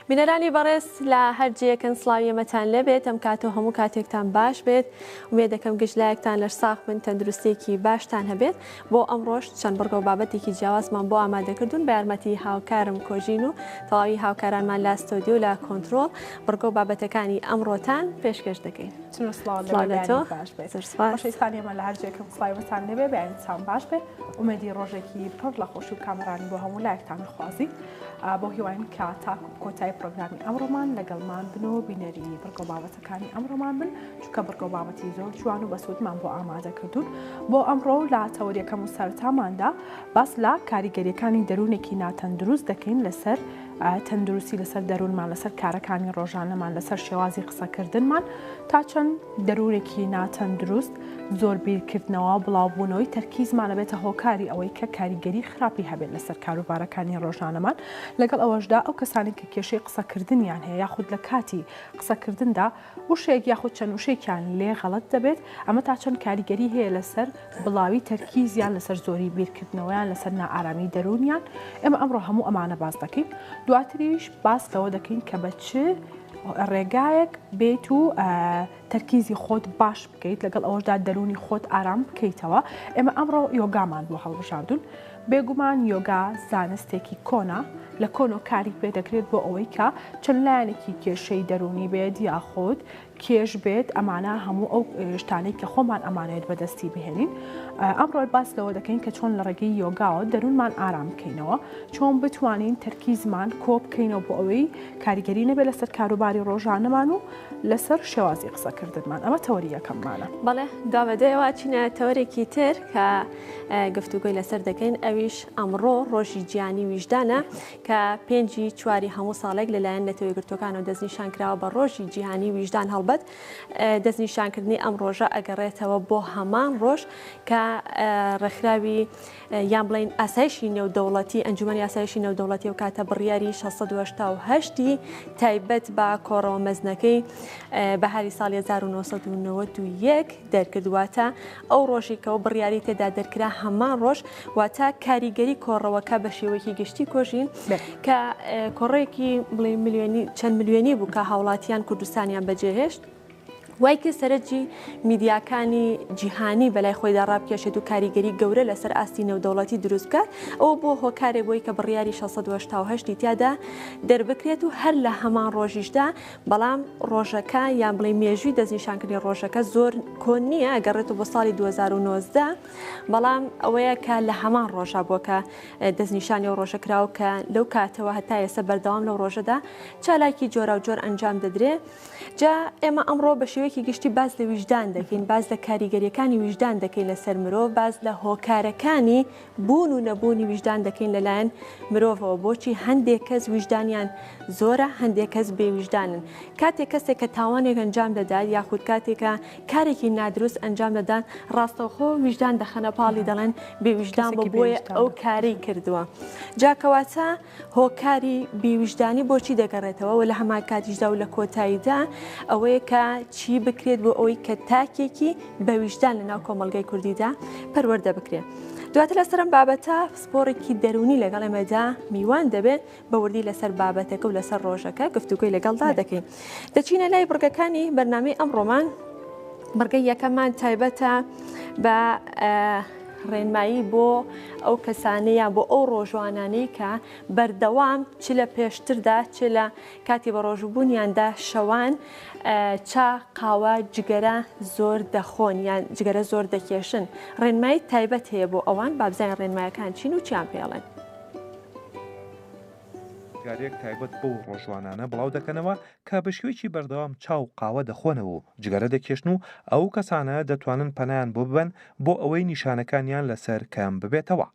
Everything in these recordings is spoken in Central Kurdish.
بینەرانی بەڕێز لە هەرجەیەکەن سڵاویەمەتان لەبێت ئەم کاتەوە هەموو کاتێکتان باش بێت وێ دەکەم گشتلایەکتان لەر ساخ بن تەندروستێکی باشتان هەبێت بۆ ئەمڕۆژ چەند بڕگە و بابەتێکی جیاوازمان بۆ ئامادەکردوون بە یارمەتی هاوکارم کۆژین و تەواوی هاوکارانمان لا ستۆدیۆ و لا کۆنتڕۆڵ بڕگە و بابەتەکانی ئەمڕۆتان پێشکەش دەکەین. خۆشەویستانیەمە لە هەرجێکم سڵاویەتان لەبێ بەیانتان باش بێ ئومێدی ڕۆژێکی پڕ لە خۆش و کامەرانی بۆ هەموو لایەکتان خوازی بۆ هیواین کە تاکو کۆتایی پرۆگرامی ئەمڕۆمان لەگەڵمان بن و بینەری بڕگە و بابەتەکانی ئەمڕۆمان بن چونکە بڕگە و بابەتی زۆر جوان و بەسوودمان بۆ ئامادە کردوون بۆ ئەمڕۆ لە تەوەریەکەم و سەرتاماندا باس لە کاریگەریەکانی دەروونێکی ناتەندروست دەکەین لەسەر تەندروستی لەسەر دەروونمان لەسەر کارەکانی ڕۆژانەمان لەسەر شێوازی قسەکردنمان تا چەند دەروونێکی ناتەندروست زۆر بیرکردنەوە بڵاوبوونەوەی تەرکیزمان بێتە هۆکاری ئەوەی کە کاریگەری خراپی هەبێت لەسەر کاروبارەکانی ڕۆژانەمان لەگەڵ ئەوەشدا ئەو کەسانی کە کێشەی قسەکردنیان هەیە یاخود لە کاتی قسەکردندا وشێک یاخود چەند وشێکیان لێ غەڵەت دەبێت ئەمە تا چەند کاریگەری هەیە لەسەر بڵاوی تەرکیزیان لەسەر زۆری بیرکردنەوەیان لەسەر نائارامی دەرونیان ئێمە ئەمڕۆ هەموو ئەمانە باس دەکەین دواتریش باس لەوە دەکەین کە بە چ ڕێگایەک بێت و تەرکیزی خۆت باش بکەیت لەگەڵ ئەوەشدا دەرونی خۆت ئارام بکەیتەوە ئێمە ئەمڕۆ یۆگامان بۆ هەڵبژاردون بێگومان یۆگا زانستێکی کۆنا لە کۆنۆ کاری پێ دەکرێت بۆ ئەوەی کە چەند لایەنێکی کێشەی دەرونی بێت یاخۆت کێش بێت ئەمانە هەموو ئەو شتانەی کە خۆمان ئەمانێت بەدەستی بهێنین ئەمڕۆ باس لەوە دەکەین کە چۆن لە ڕێگەی یۆگاوە دەروونمان ئارام بکەینەوە چۆن بتوانین تەرکیزمان کۆ بکەینەوە بۆ ئەوەی کاریگەری نەبێت لەسەر کاروباری ڕۆژانەمان و لەسەر شێوازی قسەکردنمان ئەمە تەوەری یەکەممانە. بەڵێ دابەدەیەوە چینە تەوەرێکی تر کە گفتوگۆی لەسەر دەکەین ئەویش ئەمڕۆ ڕۆژی گیانی ویژدانە کە 5 چواری هەموو ساڵێک لەلایەن نەتەوەیەگرتوەکانەوە دەستنیشانکراوە بە ڕۆژی جیهانی ویژدان هەڵبەت دەستنیشانکردنی ئەم ڕۆژە ئەگەڕێتەوە بۆ هەمان ڕۆژ کە ڕێکخراوی یان بڵین ئاسایشی نێودەوڵەتی ئەنجومەنی ئاسایشی نێودەوڵەتی و کاتە بڕیاری 688 تایبەت بە کۆڕەوە مەزنەکەی بەهاری ساڵی 1991 دەرکردواتە ئەو ڕۆژی کەەوە بڕیاری تێدا دەرکرا هەمان ڕۆژ واتە کاریگەری کۆڕەوەکە بە شێوەیەکی گشتی کۆژین کە کۆڕەیەکی بڵێ میلیۆنی چەند میلیۆنی بوو کە هاوڵاتیان کوردستانیان بەجێهێشت وای کە سەرەکی میدیاکانی جیهانی بەلای خۆیدا ڕابکێشێت و کاریگەری گەورە لەسەر ئاستی نێودەوڵەتی دروست بکات ئەوە بۆ هۆکارێک بۆی کە بڕیاری 688 تیادا دەربکرێت و هەر لە هەمان ڕۆژیشدا بەڵام ڕۆژەکە یان بڵێ مێژووی دەستنیشانکردنی ڕۆژەکە زۆر کۆن نییە ئەگەڕێت بۆ ساڵی 2019 بەڵام ئەوەیە کە لە هەمان ڕۆژە بووە کە دەستنیشانی و ڕۆژە کراوە کە لەو کاتەوە هەتا ئێستا بەردەوام لەو ڕۆژەدا چالاکی جۆرا و جۆر ئەنجام دەدرێت جا ئێمە ئەمڕۆ بە شێوەیەکی گشتی باز لە ویژدان دەکەین باز لە کاریگەریەکانی ویژدان دەکەین لەسەر مرۆڤ باز لە هۆکارەکانی بوون و نەبوونی ویژدان دەکەین لەلایەن مرۆڤەوە بۆچی هەندێک کەس ویژدانیان زۆرە هەندێک کەس بێویژدانن کاتێک کەسێک کە تاوانێک ئەنجام دەدات یاخود کاتێکە کارێکی نادروست ئەنجام دەدان ڕاستەوخۆ ویژدان دەخەنە پاڵی دەڵێن بێویژدان بۆ بۆیە ئەو کاری کردووە جاکەواتە هۆکاری بێویژدانی بۆچی دەگەڕێتەوە و لە هەمان کاتیشدا و لە کۆتاییدا ئەوەیە کە چی بکرێت بۆ ئەوەی کە تاکێکی بەویژدان لەناو کۆمەلگای کوردیدا پەروەردە بکرێت. دواتر لەسەرم بابەتە سپۆڕێکی دەرونی لەگەڵ ئێمەدا میوان دەبێت بەوردی لەسەر بابەتەکە و لەسەر ڕۆژەکە گفتوگۆی لەگەڵدا دەکەین. دەچینە لای بڕگەکانی بەرنامەی ئەمڕۆمان بڕگەی یەکەممان تایبەتە بە ڕێنمایی بۆ ئەو کەسانەیە بۆ ئەو ڕۆژوانانەی کە بەردەوام چ لە پێشتردا چ لە کاتی بە ڕۆژبوونیاندا شەوان چا قاوە جگەرە زۆر دەخۆن یان جگەرە زۆر دەکێشن ڕێنمایی تایبەت هەیە بۆ ئەوان بابزانین ڕێنمایەکان چین و چیان پێڵێن. جارێک تایبەت بۆ ڕۆژوانانە بڵاو دەکەنەوە کە بە شێوەیەکی بەردەوام چاو قاوە دەخۆنەوە و جگەرە دەکێشن و ئەو کەسانە دەتوانن پەنایان بۆ ببەن بۆ ئەوەی نیشانەکانیان لەسەر کەم ببێتەوە.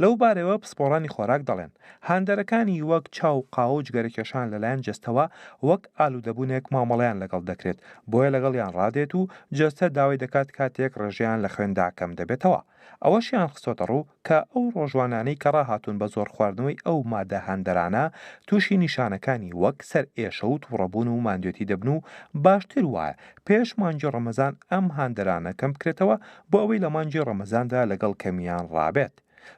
لەو بارەوە پسپۆڕانی خۆراک دەڵێن هاندەرەکانی وەک چاو قاوە و جگەرەکێشان لەلایەن جەستەوە وەک ئالوودەبوونێک مامەڵەیان لەگەڵ دەکرێت بۆیە لەگەڵیان ڕادێت و جەستە داوای دەکات کاتێک ڕێژیان لە خوێندا کەم دەبێتەوە. ئەوەشیان خستۆتە ڕوو کە ئەو ڕۆژوانانەی کە ڕاهاتوون بە زۆر خواردنەوەی ئەو مادە هاندەرانە تووشی نیشانەکانی وەک سەر ئێشە و تووڕەبوون و ماندوێتی دەبن و باشتر وایە پێش مانجی ڕەمەزان ئەم هاندەرانە کەم بکرێتەوە بۆ ئەوەی لە مانجی ڕەمەزاندا لەگەڵ کەمیان ڕابێت.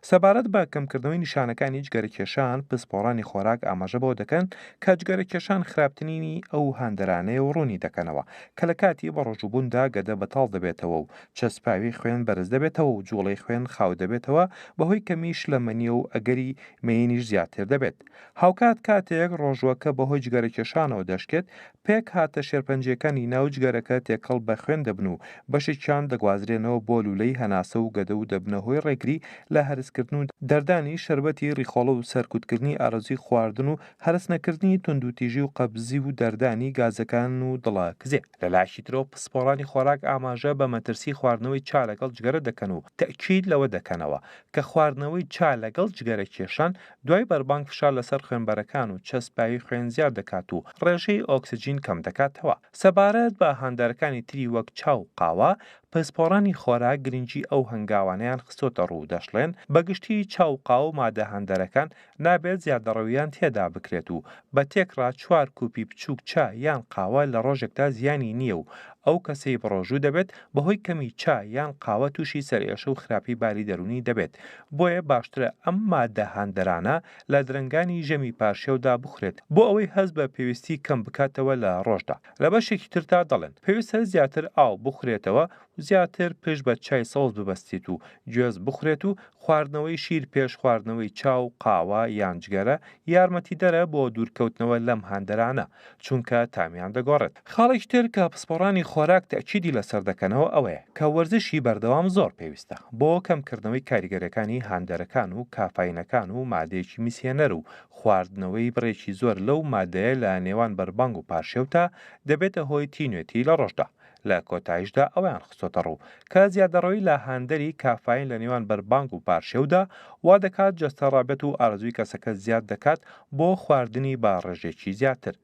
سەبارەت بە کەمکردنەوەی نیشانەکانی جگەرەکێشان پسپۆڕانی خۆراک ئاماژە بۆ دەکەن کە جگەرەکێشان خراپترینی ئەو هاندەرانەیە و ڕوونی دەکەنەوە کە لە کاتی بەڕۆژوبووندا گەدە بەتاڵ دەبێتەوە و چەسپاوی خوێن بەرز دەبێتەوە و جوڵەی خوێن خاو دەبێتەوە بەهۆی کەمیش لە مەنیە و ئەگەری مێینیش زیاتر دەبێت. هاوکات کاتێک ڕۆژوەکە بەهۆی جگەرەکێشانەوە دەشکێت پێک هاتە شێرپەنجەکانی ناو جگەرەکە تێکەڵ بە خوێن دەبن و بەشێکیان دەگوازرێنەوە بۆ لولەی هەناسە و گەدە و دەبنە هۆی ڕێگری لە هەرسکردن و دەردانی شربەتی ڕیخۆڵە و سەرکوتکردنی ئارەزوی خواردن و هەرسنەکردنی توندوتیژی و قەبزی و دەردانی گازەکان و دڵاکزێ. لەلاشی ترۆ پسپۆڕانی خۆراک ئاماژە بە مەترسی خواردنەوەی چا لەگەڵ جگەرە دەکەن و تەکید لەوە دەکەنەوە کە خواردنەوەی چا لەگەڵ جگەرە کێشان دوای بەربانگ فشار لەسەر خوێنبەرەکان و چەسپاوی خوێن زیاد دەکات و ڕێژەی ئۆکسجین کەم دەکاتەوە. سەبارەت بە هاندەرەکانی تری وەک چاو قاوە پسپۆڕانی خۆراک گرنگی ئەو هەنگاوانیان خستۆتە ڕوو دەشڵێن بەگشتی چاوقا و مادە هەندەرەکان نابێت زیادەڕەویان تێدا بکرێت و بە تێکڕا 4 کوپی بچووک چا یان قاوە لە ڕۆژێکدا زیانی نییە و ئەو کەسەی بڕۆژوو دەبێت بەهۆی کەمی چا یان قاوە تووشی سەرێشە و خراپی باری دەرونی دەبێت. بۆیە باشترە ئەم مادە هەندەرانە لە درنگانی ژەمی پارشێودا بخورێت بۆ ئەوەی هەست بە پێویستی کەم بکاتەوە لە ڕۆژدا. لە بەشێکی ترتا دەڵێن پێویستە زیاتر ئاو بخورێتەوە زیاتر پێش بە چای سەوز ببەستیت و گوێز بخورێت و خواردنەوەی شیر پێش خواردنەوەی چاو قاوە یان جگەرە یارمەتی دەرە بۆ دوورکەوتنەوە لەم هاندەرانە چونکە تامیان دەگۆڕێت. خاڵێک تر کە پسپۆڕانی خۆراک تەکیدی لەسەر دەکەنەوە ئەوەیە کە وەرزشی بەردەوام زۆر پێویستە بۆ کەمکردنەوەی کاریگەرەکانی هاندەرەکان و کافاینەکان و مادەیەکی میسیێنەر و خواردنەوەی بڕێکی زۆر لەو مادەیە لە نێوان بەربانگ و پارشێوتا دەبێتە هۆی تینوێتی لە ڕۆژدا. لە کۆتایشدا ئەویان خستۆتە ڕوو کە زیادەڕەوەی لە هاندەری کافاین لە نێوان بەربانگ و پارشێودا وا دەکات جەستە ڕابێت و ئارەزووی کەسەکە زیاد دەکات بۆ خواردنی با ڕێژێکی زیاتر.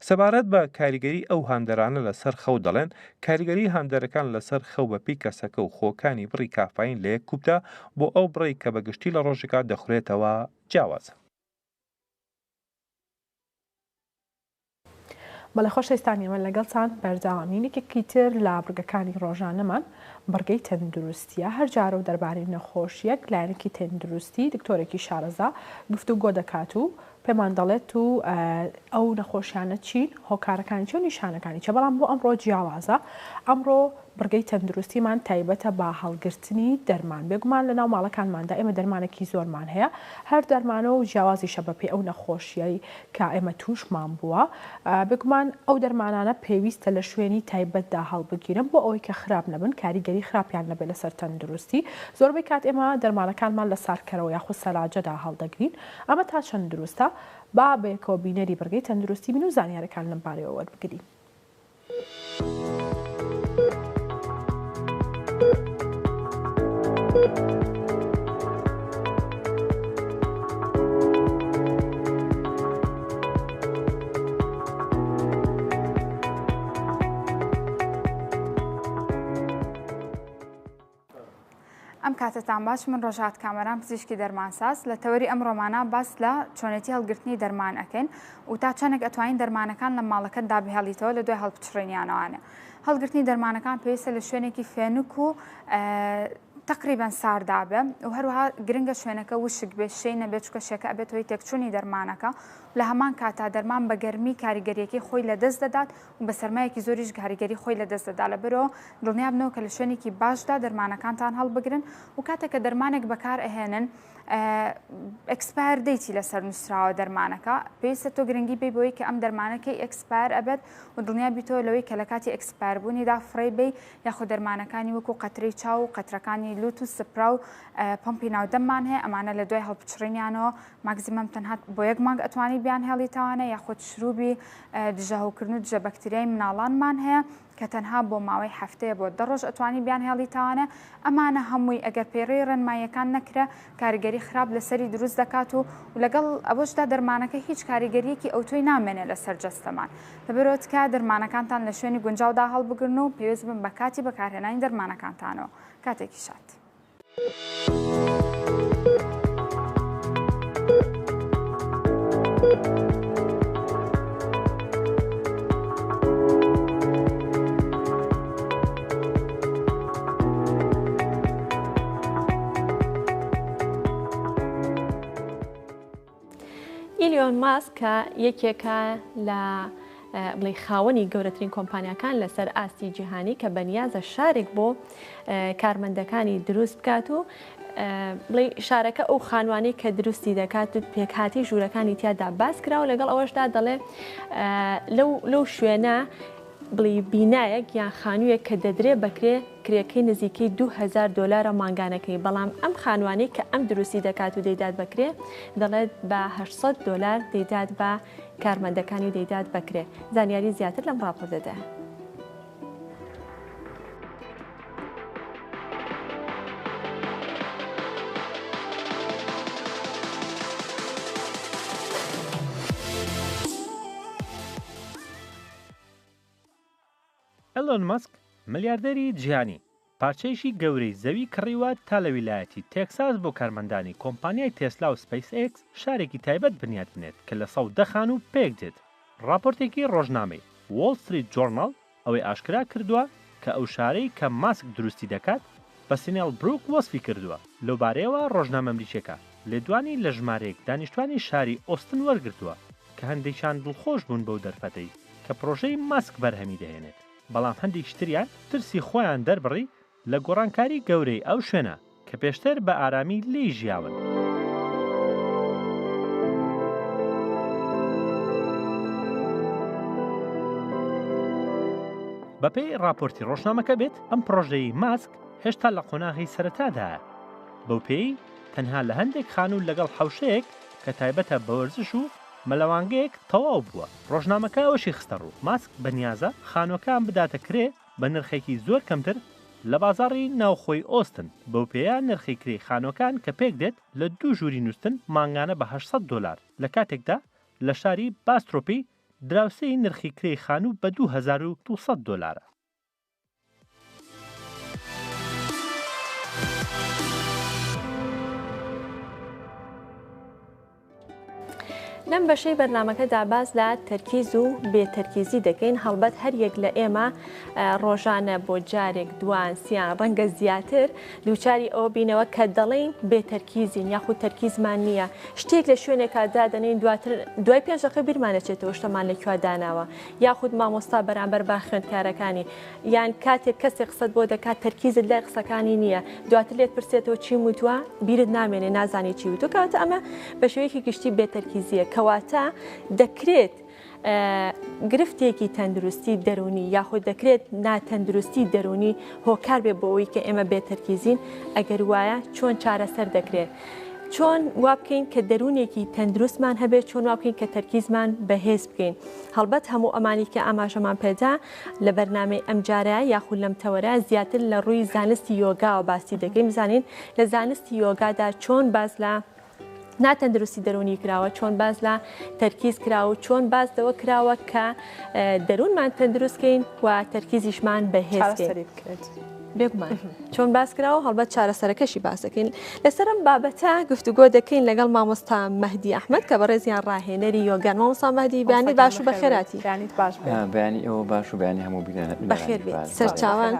سەبارەت بە کاریگەری ئەو هاندەرانە لەسەر خەو دەڵێن کاریگەری هاندەرەکان لەسەر خەو بەپی کەسەکە و خۆکانی بڕی کافاین لە یەک کوبدا بۆ ئەو بڕی کە بەگشتی لە ڕۆژێکا دەخورێتەوە جیاوازە. بەڵێ خۆشەویستانی ئێمە لەگەڵتان بەردەوامینێکێکی تر لە بڕگەکانی ڕۆژانەمان بڕگەی تەندروستیە هەر جارە و دەربارەی نەخۆشیەک لایەنێکی تەندروستی دکتۆرێکی شارەزا گفتوگۆ دەکات و پێمان دەڵێت و ئەو نەخۆشیانە چین هۆکارەکانی چۆن نیشانەکانی چە بەڵام بۆ ئەمڕۆ جیاوازە ئەمڕۆ بڕگەی تەندروستیمان تایبەتە بە هەڵگرتنی دەرمان بێگومان لە ناو ماڵەکانماندا ئێمە دەرمانێکی زۆرمان هەیە هەر دەرمانە و جیاوازیشە بەپێی ئەو نەخۆشیایی کە ئێمە تووشمان بووە بێگومان ئەو دەرمانانە پێویستە لە شوێنی تایبەتدا هەڵبگیرن بۆ ئەوەی کە خراپ نەبن کاریگەری خراپیان لەبێت لەسەر تەندروستی زۆربەی کات ئێمە دەرمانەکانمان لە سارکەرەوە یاخود سەلاجەدا هەڵدەگرین ئەمە تا چەند دروستە با بێکەوە بینەری بڕگەی تەندروستی بین و زانیارەکان لەم بارەوە وەربگرین. ئەم کاتتان باش من ڕۆژات کامەران پزیشکی دەرمانساز لە تەوەری ئەم ڕۆمانە باس لە چۆنێتی هەڵگرتنی دەرمان ئەەکەین و تا چەندێک ئەتوانین دەرمانەکان لە ماڵەکەت دابهێڵیتەوە لە دوای هەڵبچڕێنیانەوانە. هەڵگرتنی دەرمانەکان پێویستە لە شوێنێکی فێنک و تقریبا ساردابێ و هەروەها گرنگە شوێنەکە وشک بێ شەی نەبێت چکە شێکە ئەبێتەوەی تێکچوونی دەرمانەکە لە هەمان کاتا دەرمان بە گەرمی کاریگەریەکەی خۆی لە دەست دەدات و بە سەرمایەکی زۆریش کاریگەری خۆی لە دەست دەدا لەبەرەوە دڵنیا بنەوە کە لە شوێنێکی باشدا دەرمانەکانتان هەڵبگرن و کاتێک کە دەرمانێک بەکار ئەهێنن ئەکسپایر دەیتی لەسەر نووسراوە دەرمانەکە پێویستە تۆ گرنگی بێ بۆی کە ئەم دەرمانەکەی ئەکسپایر ئەبێت و دڵنیا بیتەوە لەوەی کە لە کاتی ئەکسپایر بوونیدا فڕێ بێ یاخۆ دەرمانەکانی وەکو قەترەی چاو و قەترەکانی لوت و سپرا و پەمپی ناودەممان هەیە ئەمانە لە دوای هەڵبچڕێنیانەوە ماکزیمەم تەنها بۆ یەک مانگ ئەتوانی بیان هێڵیتەوانە یاخۆ شروبی دژەهوکردن و دژە بەکتریای مناڵانمان هەیە کە تەنها بۆ ماوەی هەفتەیە بۆ 10 ڕۆژ ئەتوانی بیان هێڵیتەوانە ئەمانە هەمووی ئەگەر پێڕێی ڕێنماییەکان نەکرا کاریگەری خراپ لەسەری دروست دەکات و لەگەڵ ئەوەشدا دەرمانەکە هیچ کاریگەریەکی ئەوتۆی نامێنێت لەسەر جەستەمان لەبەرەوە تکا دەرمانەکانتان لە شوێنی گونجاودا هەڵبگرن و پێویست بن بە کاتی بەکارهێنانی دەرمانەکانتانەوە کاتێکی شات. ئیلۆن ماسک کە یەکێکە لە بڵێ خاوەنی گەورەترین کۆمپانیەکان لەسەر ئاستی جیهانی کە بەنیازە شارێک بۆ کارمەندەکانی دروست بکات و بڵێ شارەکە ئەو خانوانەی کە دروستی دەکات و پێکهاتی ژوورەکانی تیادا باس کراوە لەگەڵ ئەوەشدا دەڵێ لەو شوێنە بڵێ بینایەک یان خانوویەک کە دەدرێ بەکرێ کرێکەی نزیکەی $2000 ماگانەکەی بەڵام ئەم خانوانەی کە ئەم دروستی دەکات و دەیدات بەکرێ دەڵێت بە $800 دەیدات بە کارمەندەکانی دەیدات بەکرێ زانیاری زیاتر لەم ڕاپۆرتەدا. ئەلۆن ماسک ملیاردەری جیهانی پارچەیەکی گەورەی زەوی کڕیوە تا لە ویلایەتی تێکساس بۆ کارمەندانی کۆمپانیای تێسلا و سپیس ئێکس شارێکی تایبەت بنیاد بنێت کە لە 110 خانوو پێک دێت. راپۆرتێکی ڕۆژنامەی وۆل ستریت جۆرناڵ ئەوەی ئاشکرا کردووە کە ئەو شارەی کە ماسک دروستی دەکات بە سینێڵ بروک وەسفی کردووە. لەوبارەیەوە ڕۆژنامە ئەمریکیەکە لێدوانی لە ژمارەیەک دانیشتوانی شاری ئۆستن وەرگرتووە کە هەندێکیان دڵخۆش بوون بەو دەرفەتەی کە پرۆژەی ماسک بەرهەمی دەهێنێت. بەڵام هەندێک شتریان ترسی خۆیان دەربڕی لە گۆڕانکاری گەورەی ئەو شوێنە کە پێشتر بە ئارامی لێی ژیاون. بەپێی راپۆرتی ڕۆژنامەکە بێت ئەم پرۆژەی ماسک هێشتا لە قۆناغی سەرەتادایە. بەو پێی تەنها لە هەندێک خانوو لەگەڵ حەوشەیەک کە تایبەتە بە وەرزش و مەلەوانگەیەک تەواو بووە. ڕۆژنامەکە ئەوەشی خستە ڕوو ماسک بەنیازە خانووەکان بداتە کرێ بە نرخێکی زۆر کەمتر لە بازاڕی ناوخۆی ئۆستن. بەو پێەیە نرخی کرێ خانووەکان کە پێک دێت لە 2 ژووری نووسن مانگانە بە $800 لە کاتێکدا لە شاری باسترۆپی دراوسەی نرخی کرێی خانوو بە $2200. لەم بەشەی بەرنامەکەدا باس لە تەرکیز و بێتەرکیزی دەکەین. هەڵبەت هەریەک لە ئێمە ڕۆژانە بۆ جارێک دوان سیان ڕەنگە زیاتر دووچاری ئەوە بینەوە کە دەڵێن بێتەرکیزین یاخود تەرکیزمان نییە شتێک لە شوێنێکا دادەنین دوای 5 دقیقە بیرمانەچێتەوە شتەمان لەکوێ داناوە یاخود مامۆستا بەرامبەر با خوێندکارەکانی یان کاتێک کەسێک قسەت بۆ دەکات تەرکیزت لای قسەکانی نییە دواتر لێت پرسێتەوە چی وتووە بیرت نامێنێ نازانی چی وتو کەواتە ئەمە بە شێوەیەکی گشتی بێتەرکیزیە کەواتە دەکرێت گرفتێکی تەندروستی دەرونی یاخود دەکرێت ناتەندروستی دەرونی هۆکار بێ بۆ ئەوەی کە ئێمە بێتەرکیزین ئەگەر وایە چۆن چارەسەر دەکرێت چۆن وا بکەین کە دەرونێکی تەندروستمان هەبێت چۆن وا بکەین کە تەرکیزمان بەهێز بکەین. هەڵبەت هەموو ئەمانی کە ئاماژەمان پێدا لە بەرنامەی ئەمجارە یاخود لەم تەوەرە زیاتر لە ڕووی زانستی یۆگاوە باسی دەکەین بزانین لە زانستی یۆگادا چۆن باز لە ناتەندروستی دەرونی کراوە چۆن باز لە تەرکیز کراوە چۆن باز دەوە کراوە کە دەروونمان تەندروستکەین و تەرکیزیشمان بەهێزکەین. بێگومان چۆن باس کراوە هەڵبەت چارەسەرەکەشی باسەکەین لەسەرم بابەتە گفتوگۆ دەکەین لەگەڵ مامۆستا مەهدی ئەحمەد کە بەڕێزیان ڕاهێنەری یۆگان. مامۆستا مەهدی بەیانی باش و بەخێراتی بەیانی ئەوە باش و بەیانی هەموو بەخێر بێت سەرچاوان.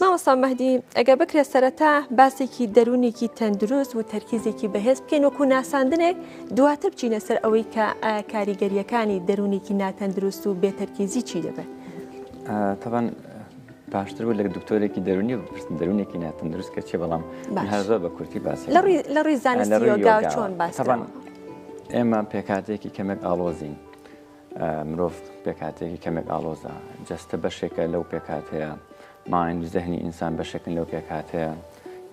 مامۆستا مەهدی ئەگە بکرێت سەرەتا باسێکی دەرونێکی تەندروست و تەرکیزێکی بەهێز بکەین وەکو ناساندنێک دواتر بچینە سەر ئەوەی کە کاریگەریەکانی دەرونێکی ناتەندروست و بێتەرکیزی چی دەبێت. طبعاً باشتر بوو لە دکتۆرێکی دەرونی بپرسن دەرونێکی ناتەندروست کە چێ بەڵام هەر زۆر بە کورتی باسی لە ڕووی زانستی یۆگا چۆن باس ئێمە پێکاتێکی کەمێک ئاڵۆزین مرۆڤ پێکاتێکی کەمێک ئاڵۆزە جەستە بەشێکە لەو پێکاتەیە مایند زەهنی ئینسان بەشێکن لەو پێکاتەیە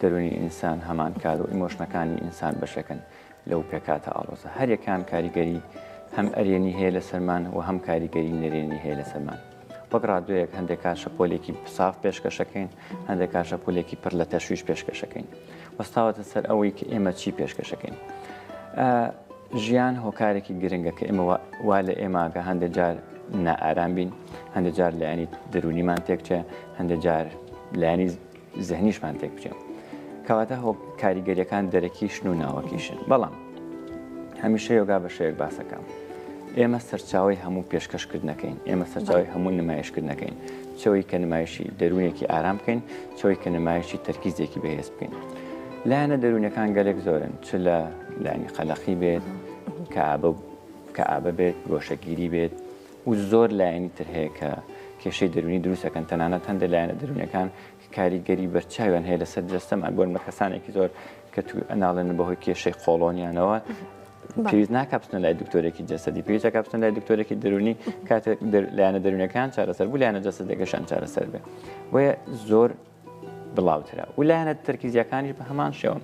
دەرونی ئینسان هەمان کار و ئیمۆشنەکانی ئینسان بەشەکەن لەو پێکاتە ئاڵۆزە هەر یەکان کاریگەری هەم ئەرێنی هەیە لە سەرمان و هەم کاریگەری نەرێنی هەیە لە سەرمان. وەک ڕادوەیەک هەندێک کاشە پۆلێکی ساف پێشکەشەکەین هەندێک کاشە پۆلێکی پڕ لە تەشویش پێشکەشەکەین وەستاوەتە سەر ئەوەی کە ئێمە چی پێشکەشەکەین. ژیان هۆکارێکی گرنگە کە ئێمە وا لە ئێماگە هەندێک جار نائارام بین هەندێک جار لایانی دەرونیمان تێکچێ هەندێک جار لایانی زەهنیشمان تێک بچێ کەواتە هۆ کاریگەریەکان دەرەکیشن و ناوەکیشن. بەڵام هەمیشە یۆگا بە شێوەیەک باسەکەم ئێمە سەرچاوی هەموو پێشکەشکردنەکەین ئێمە سەرچاوی هەموو نمایشکردنەکەین چەوەی کە نمایشی دەرونێکی ئارام بکەین چەوەی کە نمایشی تەرکیزێکی بەهێز بکەین. لایەنە دەرونەکان گەلێک زۆرن چ لە لایانی قەلەقی بێت کە ئابە کە ئابە بێت گۆشەگیری بێت و زۆر لایەنی تر هەیە کە کێشەی دەرونی دروستەکەن تەنانەت هەندە لایەنە دەرونەکان کاریگەری بەرچاویان هەیە لەسەر جەستەمان بۆن بە کەسانێکی زۆر کە تو ئەناڵێن بەهۆی کێشەی قۆڵۆنیانەوە پێویست ناکەپسنە لای دکتۆرێکی جەسەدی پێویستە کەپسنە لای دکتۆرێکی دەرونی کاتێک لایەنە دەرونەکان چارەسەر بوو لایەنە جەسەدەکەشان چارەسەر بێ وەیە زۆر بڵاوترە و لایەنە تەرکیزیەکانیش بە هەمان شێوە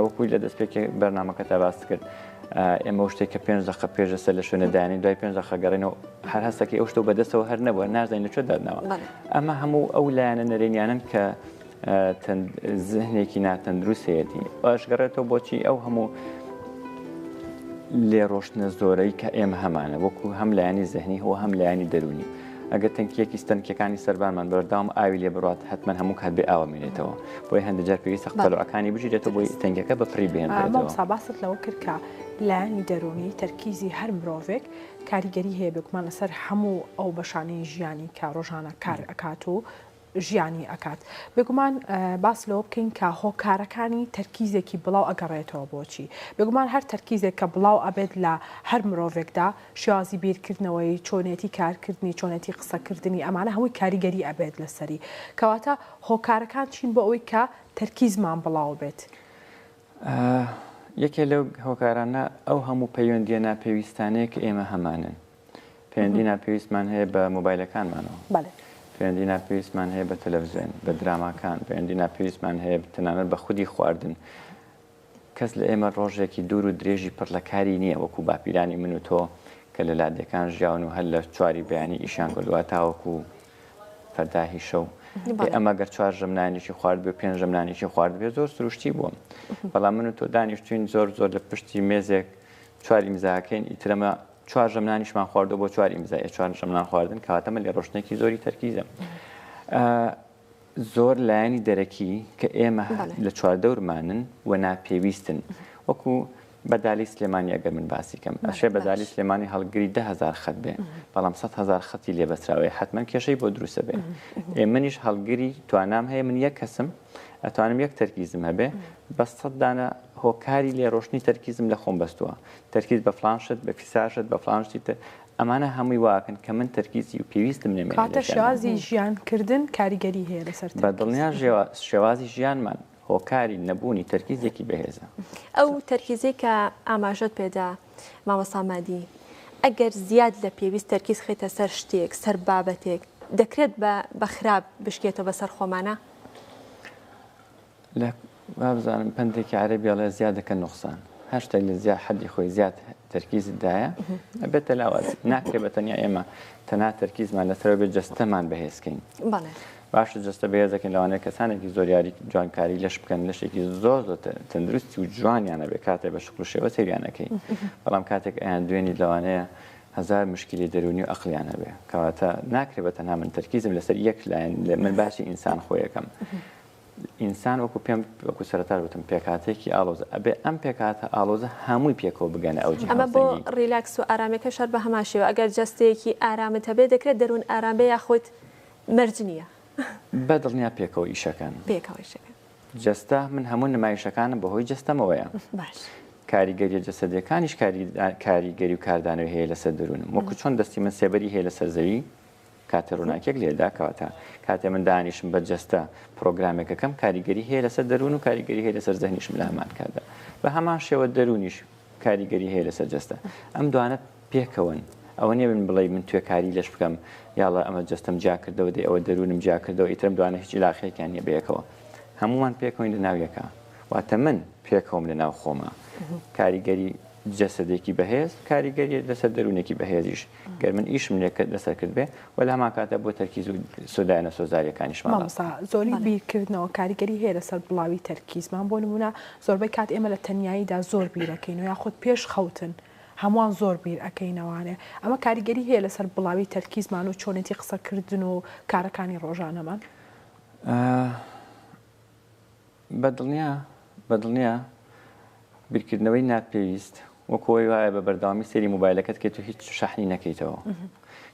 وەکوی لە دەستپێکی بەرنامەکە تا باس کرد ئێمە شتێک کە 5 دقیقە پێشەسەر لە شوێنەدانی دوای 5 دقیقە گەڕێنەوە هەر هەستێکی ئەو شتە بەدەستەوە هەر نەبووە نازانین لەکوێ دادنەوە ئەمە هەموو ئەو لایەنە نەرێنیانن کە زهنێکی ناتەندروستەتی ئاشگەڕێتەوە بۆچی ئەو هەموو لێ ڕۆشتنە زۆرەی کە ئێمە هەمانە وەکو هەم لایانی زەهنی هەوە هەم لایانی دەرونی ئەگەر تەنکیەکی ستەنکەکانی سەربانمان بەردەوام ئاوی لێ بڕات حتمما هەموو کات بێ ئاوە مێنێتەوە بۆی هەندێک جار پێویستە قەلوعەکانی بژیرێتەوە بۆی تەنگەکە بەفری بێنێتەوە باست لەوە کرد کە لایانی دەرونی تەرکیزی هەر مرۆڤێک کاریگەری هەیە بگومان لەسەر هەموو ئەو بەشانەی ژیانی کە ڕۆژانە کار ئەکات و ژیانی ئەکات بێگومان باس لەوە بکەین کە هۆکارەکانی تەرکیزێکی بڵاو ئەگەڕێتەوە بۆچی بێگومان هەر تەرکیزێک کە بڵاو ئەبێت لە هەر مرۆڤێکدا شێوازی بیرکردنەوەی چۆنێتی کارکردنی چۆنێتی قسەکردنی ئەمانە هەمووی کاریگەری ئەبێت لەسەری کەواتە هۆکارەکان چین بۆ ئەوەی کە تەرکیزمان بڵاو بێت یەکێ لەو هۆکارانە ئەو هەموو پەیوەندیە ناپێویستانەیە کە ئێمە هەمانن پەیوەندی ناپێویستمان هەیە بە مۆبایلەکانمانەوە پەیوەندی ناپێویستمان هەیە بە تەلەڤیزیۆن بە دراماکان پەیوەندی ناپێویستمان هەیە تەنانەت بە خودی خواردن کەس لە ئێمە ڕۆژێکی دوور و درێژی پڕلەکاری نییە وەکو باپیرانی من و تۆ کە لە لادەکان ژیاون و هەر لە چواری بەیانی ئیشان کردووە تاوەکو فەرداهی شەو ئەمە گەر 4 ژەمنانیشی خوارد بێ 5 ژەمنانیشی خوارد بێ زۆر سروشتی بووم بەڵام من و تۆ دانیشتوین زۆر لە پشتی مێزێک 4 ئیمزاکەین ئیترەمە 4 ژەمنانیشمان خواردەوە بۆ 4 ئیمزای 4 ژەمنان خواردن کەواتەمە لێ ڕۆشنێکی زۆری تەرکیزم زۆر لایەنی دەرەکی کە ئێمە لە چواردەورمانن و ناپێویستن وەکو بەدالی سلێمانی ئەگەر من باسی کەم ئەشێ بەدالی سلێمانی هەڵگری 10,000 خەت بێ بەڵام 100,000 خەتی لێ بەسراوەیە حتمما کێشەی بۆ دروستە بێ منیش هەڵگری توانام هەیە من یەک کەسم ئەتوانم یەک تەرکیزم هەبێ بە 100 دانە هۆکاری لێ ڕۆشنی تەرکیزم لە خۆم بەستووە تەرکیز بە فلانشت بە فیساشت بە فلانشتی تر ئەمانە هەمووی واکەن کە من تەرکیزی و پێویستم نەمێنێت کاتە شێوازی ژیانکردن کاریگەری هەیە لەسەر بە دڵنیا شێوازی ژیانمان هۆکاری نەبوونی تەرکیزێکی بەهێزە ئەو تەرکیزەی کە ئاماژەت پێدا مامۆستا مادی ئەگەر زیاد لە پێویست تەرکیز خێتە سەر شتێک سەر بابەتێک دەکرێت بە خراپ بشکێتەوە بەسەر خۆمانە لە بابزانم پندێکی عەرەبیڵێ زیاد دەکەن نوقسان هەر شتێک لە زیاد حەدی خۆی زیاد تەرکیزدایە ئەبێتە لاوازی ناکرێت بە تەنیا ئێمە تەنها تەرکیزمان لەسەرەوە بێت جەستەمان بەهێزکەین باشە جەستە بەهێزەکەین لەوانەیە کەسانێکی زۆر یاری جوانکاری لەش بکەن لەشێکی زۆر تەندروستی و جوانیانە بێ کاتێک بە شکل و شێوە سەیریانەکەی بەڵام کاتێک ئەیان دوێنی لەوانەیە هزار مشکلی دەرونی و ئەقلیانە بێ کەواتە ناکرێت بە تەنها من تەرکیزم لەسەر یەک لایەن من باسی ئینسان خۆیەکەم ئینسان وەکو پێم وەکو سەرەتا وتم پێکاتێکی ئالۆزە ئەبێ ئەم پێکاتە ئالۆزە هەمووی پێکەوە بگەنە ئەو ئەمە بۆ ڕیلاکس و ئارامەکە شەر بە هەمان شێوە ئەگەر جەستەیەکی ئارامت هەبێ دەکرێت دەروون ئارامبێ یاخۆت مەرج نییە بەدڵنیا پێکەوە ئیشەکان جەستە من هەموو نمایشەکانم بەهۆی جەستەمەوەیە کاریگەریە جەسەدەکانیش کاریگەری و کاردانەوەی هەیە لەسەر دەروونم وەکو چۆن دەستی من سێبەری هەیە لەسەر زەوی کاتە ڕووناکێک لێدا کەواتە کاتێ من دانیشم بە جەستە پرۆگرامێکەکەم کاریگەری هەیە لەسەر دەروون و کاریگەری هەیە لەسەر زەهنیشم لە هەمان کاتدا بە هەمان شێوە دەرونیش کاریگەری هەیە لەسەر جەستە ئەم دوانە پێکەوەن ئەوە نیە من بڵێ من توێکاری لەش بکەم یاڵە ئەمە جەستم جا کردەوە دێ ئەوە دەروونم جا کردەوە ئیترم دوانە هیچ لاخەیەکیان نیە بەیەکەوە هەمومان پێکەوەین لە ناویەکە واتە من پێکەوەم لە ناو خۆمە کاریگەری جەسەدێکی بەهێز کاریگەری لەسەر دەروونێکی بەهێزیش گەر من ئیشم لەسەر کرد بێ و لە هەمان کاتە بۆ تەرکیز و سودایەنە سۆزاریەکانیشمان زۆری بیرکردنەوە کاریگەری هەیە لەسەر بڵاوی تەرکیزمان بۆ نمونە زۆربەی کات ئێمە لە تەنیاییدا زۆر بیرەکەین و یاخود پێش خەوتن هەمووان زۆر بیر ئەەکەینەوانێ ئەمە کاریگەری هەیە لەسەر بڵاوی تەرکیزمان و چۆنێتی قسەکردن و کارەکانی ڕۆژانەمان بەدڵنیا بیرکردنەوەی ناپێویست وەکۆی وایە بە بەرداوامی سێری مۆبایلەکەت کێت و هیچ شەحنی نەکەیتەوە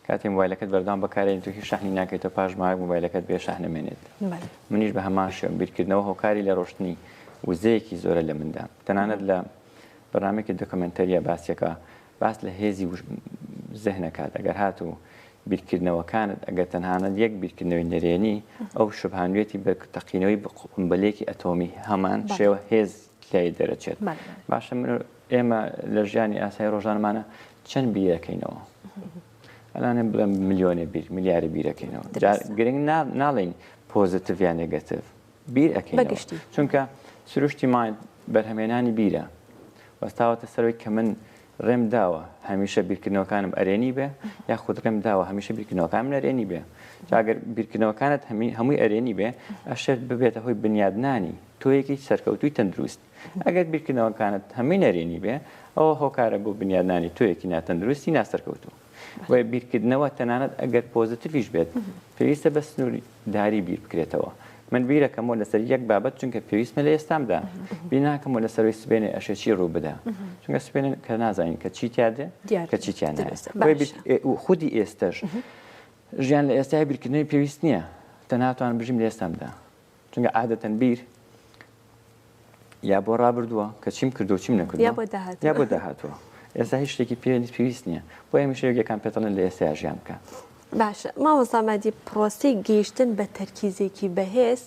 کاتی مۆبایلەکەت بەردام بەکارێن تو هیچ شەحنی ناکەیتەوە پاش ماک مۆبایلەکەت بێ شەحنەمێنێت منیش بە هەمان شێوە بیرکردنەوە هۆکاری لە ڕۆشتنی وزەیەکی زۆرە لە مندا تەنانەت لە بەرنامێکی دۆکمنتەریە باسیەکە باس لە هێزی زەهنەکات ئەگەر هاتوو بیرکردنەوەکانت ئەگەر تەنهانە یەک بیرکردنەوەی نەرێنی ئەو شوبهانوێتی بە تەقینەوەی قومبەلێکی ئەتۆمی هەمان شێوە هێز لای دەرەچێت باشە ئێمە لە ژیانی ئاسایی ڕۆژانمانە چەند بیرەکەینەوە ئەلانێ بڵێم میلیۆنێ بیر میلیارە بیرەکەینەوە گرنگ ناڵین پۆزتیڤ یان نێگەتیڤ بیر ئەەکەینەوە چونکە سروشتی مای بەرهەمێنانی بیرە وەستاوەتە سەرەوەی کە من ڕێم داوە هەمیشە بیرکردنەوەکانم ئەرێنی بێ یاخود ڕێم داوە هەمیشە بیرکردنەوەکانم نەرێنی بێ جاگەر بیرکردنەوەکانت هەمووی ئەرێنی بێ ئەشێت ببێتە هۆی بنیادنانی تۆیەکی سەرکەوتوی تەندروست ئەگەر بیرکردنەوەکانت هەمووی نەرێنی بێ ئەوە هۆکارە بۆ بنیادنانی تۆیەکی ناتەندروستی ناسەرکەوتوو وە بیرکردنەوە تەنانەت ئەگەر پۆزتیڤیش بێت پێویستە بە سنووری داری بیر بکرێتەوە من بیرەکەمەوە لەسەر یەک بابەت چونکە پێویستمە لە ئێستامدا بیناکەمەوە لەسەروی سبێنێ ئەشێکی ڕوو بدا چونکە سبێنن کە نازانین کە چیتیادێ کە چیتیان خودی ئێستش ژیان لە ئێستای بیرکردنەوەی پێویست نییە تەناتوان بژیم لە ئێستامدا چونکە عادەتەن بیر یا بۆ ڕابردووە کە چیم کردو چیم نەکردو یا بۆ داهاتوە ئێستا هیچ شتێکی پێویست نییە بۆ ئێمە شێوەیەکان پێتەڵێن لە ئێستا ژیان بکە باشە مامۆستا مادی پرۆسی گەیشتن بە تەرکیزێکی بەهێز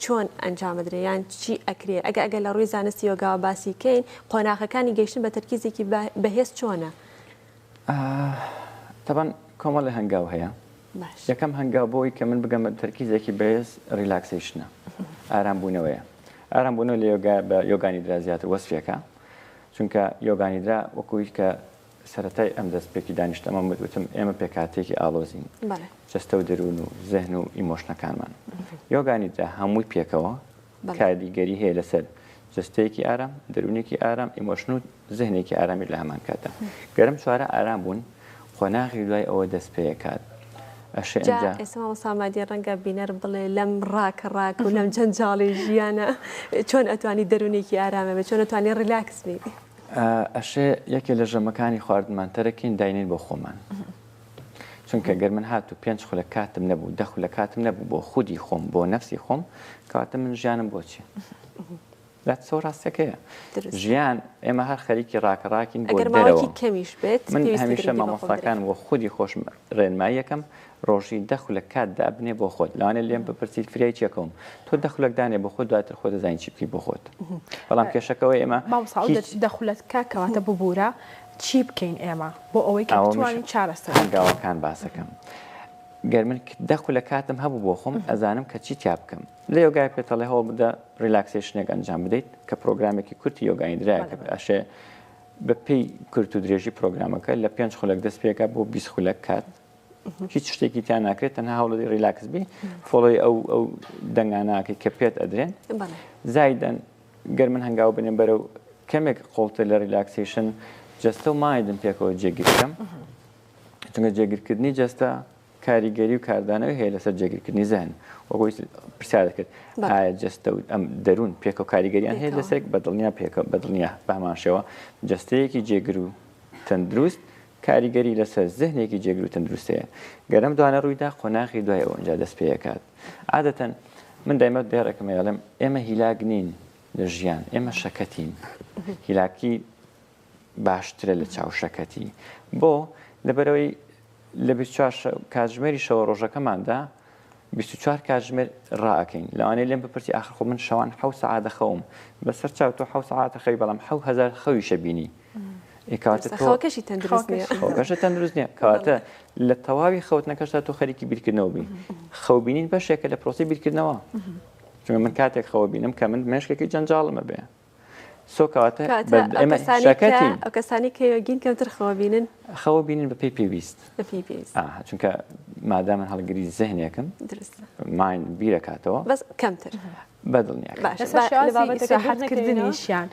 چۆن ئەنجامدرێیان چی ئەکرێ ئەگەر لە ڕووی زانستی یۆگاوە باسی کەین قۆناغەکانی گەیشتن بە تەرکیزێکی بەهێز چۆنە؟ تەبەن کۆمەڵی هەنگاو هەیە یەکەم هەنگاو بۆی کە من بگەم بە تەرکیزێکی بەهێز ریلاکسیشنە ئارامبوونەوەیە ئارامبوونەوە لە بە یۆگانی درا زیاتر وەسفێکە چونکە یۆگانی درا وەکوی کە سەرەتای ئەم دەستپێکی دانیشتەمە وتم ئێمە پێکاتێکی ئالۆزین جەستە و دەروون و زەهن و ئیمۆشنەکانمان یۆگانی درا هەمووی پێکەوە کاریگەری هەیە لەسەر جەستەیەکی ئارام دەروونێکی ئارام ئیمۆشن و زەهنێکی ئارامی لە هەمان کاتە گەرم چوارە ئارام بوون خۆناغی دوای ئەوە دەست پێکات ئێستا سامادی ڕەنگە بینەر بڵێ لەم ڕاکە ڕاک و لەم جەنجاڵی ژیانە چۆن ئەتوانی دەروونێکی ئارامە بێت چۆن ئەتوانی ڕیلاکس بێ ئەشێ یەکێ لە ژەمەکانی خواردمانتەرەکەین داینین بۆ خۆمان چونکە گەر من هاتو 5 خولە کاتم نەبوو 10 خولە کاتم نەبوو بۆ خودی خۆم بۆ نەفسی خۆم کەواتە من ژیانم بۆچی دات سۆ ڕاستەکەیە ژیان ئێمە هەر خەریکی ڕاکەڕاکین بۆ دەرەوە کەمیش بێت من هەمیشە مامۆستاکان بۆ خودی خۆش ڕێنمایی یەکەم ڕۆژی 10 خولە کات دابنێ بۆ خۆت لەوانێت لێم بپرسیت فرای چیەکەم تۆ 10 خولەک دانێ بۆ خۆت دواتر خۆ دەزانین چی بکەی بۆ خۆت بەڵام کێشەکەەوە ئێمە دەخولەت کاکەواتە ببوورە چی بکەین ئێمە بۆ ئەوەی کە بتوانین چارەسەر هەنگاوەکان باسەکەم گەر من 10 خولە کاتم هەبوو بۆ خۆم ئەزانم کە چی تیا بکەم لە یۆگای پێتەڵێ هەوڵ بدە ریلاکسیشنێک ئەنجام بدەیت کە پرۆگرامێکی کورتی یۆگانی درایە کە ئەشێ بە پێی کورت و درێژی پرۆگرامەکە لە 5 خولەک دەست پێکە بۆ 20 خولەک کات هیچ شتێکی تیان ناکرێت تەنها هەوڵی ریلاکس بی فۆڵی ئەو دەنگاناکەی کە پێت ئەدرێن زایدەن گەر من هەنگاو بنێن بەرەو کەمێک قوڵتر لە ریلاکسیشن جەستە و مایدم پێکەوە جێگیرکەم چونکە جێگیرکردنی جەستە کاریگەری و کاردانەوەی هەیە لەسەر جێگیرکردنی زەهن وەگوی پرسیار دەکرد ئایا جەستە و ئەم دەروون پێکە و کاریگەریان هەیە لەسەر بەدڵنیا پێکە بەدڵنیا بەماشەوە جەستەیەکی جێگر و تەندروست کاریگەری لەسەر زەهنێکی جێگر و تەندروستەیە گەرم دوانە ڕوویدا خۆناغی دوای ئەوە ئەنجا دەست پێکات عادەتەن من دایمە دێڕێکم ێڵم ئێمە هیلاک نین لە ژیان ئێمە شەکەتین هیلاکی باشترە لە چاو شەکەتی بۆ لەبەرەوەی لە 24 کاتژمێری شەوە ڕۆژەکەماندا 24 کاتژمێر ڕائەکەین لەوانەیە لێم بپرسی ئاخر خۆ من شەوان 7 سەعات دەخەوم بەسەر چاو تۆ 7 سەعات خەوی بەڵام 7000 خەویشە بینی خەوەکەشی تەندروست نییە کەواتە لە تەواوی خەوتنەکەشتا تۆ خەریکی بیرکردنەوە بی خەوبینین بەشێکە لە پرۆسی بیرکردنەوە چونکە من کاتێک خەوە بینم کە من مێشکێکی جەنجاڵمە بێ سۆکەواتە ئێمە شەکەتی ئەو کەسانی کە یۆگین کەمتر خەوەبینن خەوەبینن بە پێی پێویست چونکە مادام من هەڵگری زەهنێکم ماین بیرەکاتەوە بەس کەمتر بەدڵنیە راحەتکردنیشیان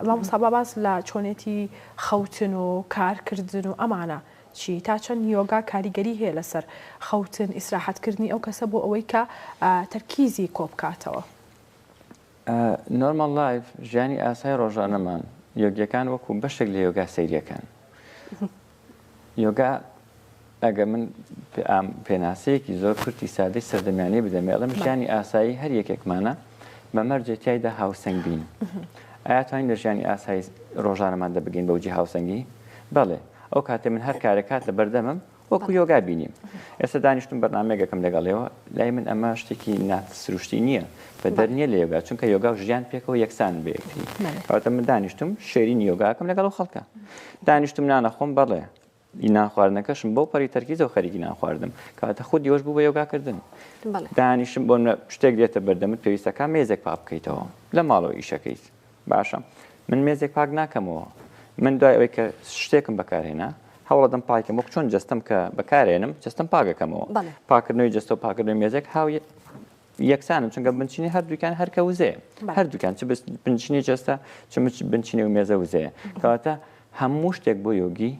مامۆستا باس لە چۆنێتی خەوتن و کارکردن و ئەمانە چی تا چەند یۆگا کاریگەری هەیە لەسەر خەوتن ئیسراحەتکردنی ئەو کەسە بۆ ئەوەی کە تەرکیزی کۆبکاتەوە نۆرمال لایف ژیانی ئاسای ڕۆژانەمان یۆگیەکان وەکو بەشێک لە یۆگا سەیریەکان یۆگا ئەگە من پێناسەیەکی زۆر کورتی سادەی سەردەمیانەی بدەمێڵم ژیانی ئاسایی هەر یەکێکمانە بە مەرجێتیایدا هاوسەنگ بین ئایا توانین لە ژیانی ئاسایی ڕۆژانەمان دەبگەین بەوجی هاوسەنگی بەڵێ ئەو کاتێ من هەر کارێکات لە بەردەمم وەکو یۆگا بینیم ئێستا دانیشتم بەرنامەیەکەم لەگەڵەوە لای من ئەمە شتێکی ناسروشتی نییە بە دەرنیە لە یۆگا چونکە یۆگا و ژیان پێکەوە یەکسان بەیەکتری کەواتە من دانیشتم شێرین یۆگاکەم لەگەڵ خەڵکە دانیشتم نانە خۆم بەڵێ ئینان خواردنەکەشم بۆ پەری تەرکیزەوە خەریکی نان خواردم کاتە خود دیۆش بوو بە یۆگاکردن دانیشم بۆ شتێک دێتە بەردەمت پێویستەکە مێزێک پاک بکەیتەوە لە ماڵەوە ئیشەکەیت باشە من مێزێک پاک ناکەمەوە من دوای ئەوەی کە شتێکم بەکارهێنا هەوڵەدەم پاکەم وەک چۆن جستم کە بەکارێنم جستم پاکەکەمەوە پاکردنەوەی جستە و پاکردنەوەی مێزێک هاو یەکسانم چونکە بنچینی هەردووکان هەرکە وزەیە هەردووکان چ بنچینی جستە چ بنچینی و مێزە وزەیە کەواتە هەموو شتێک بۆ یۆگی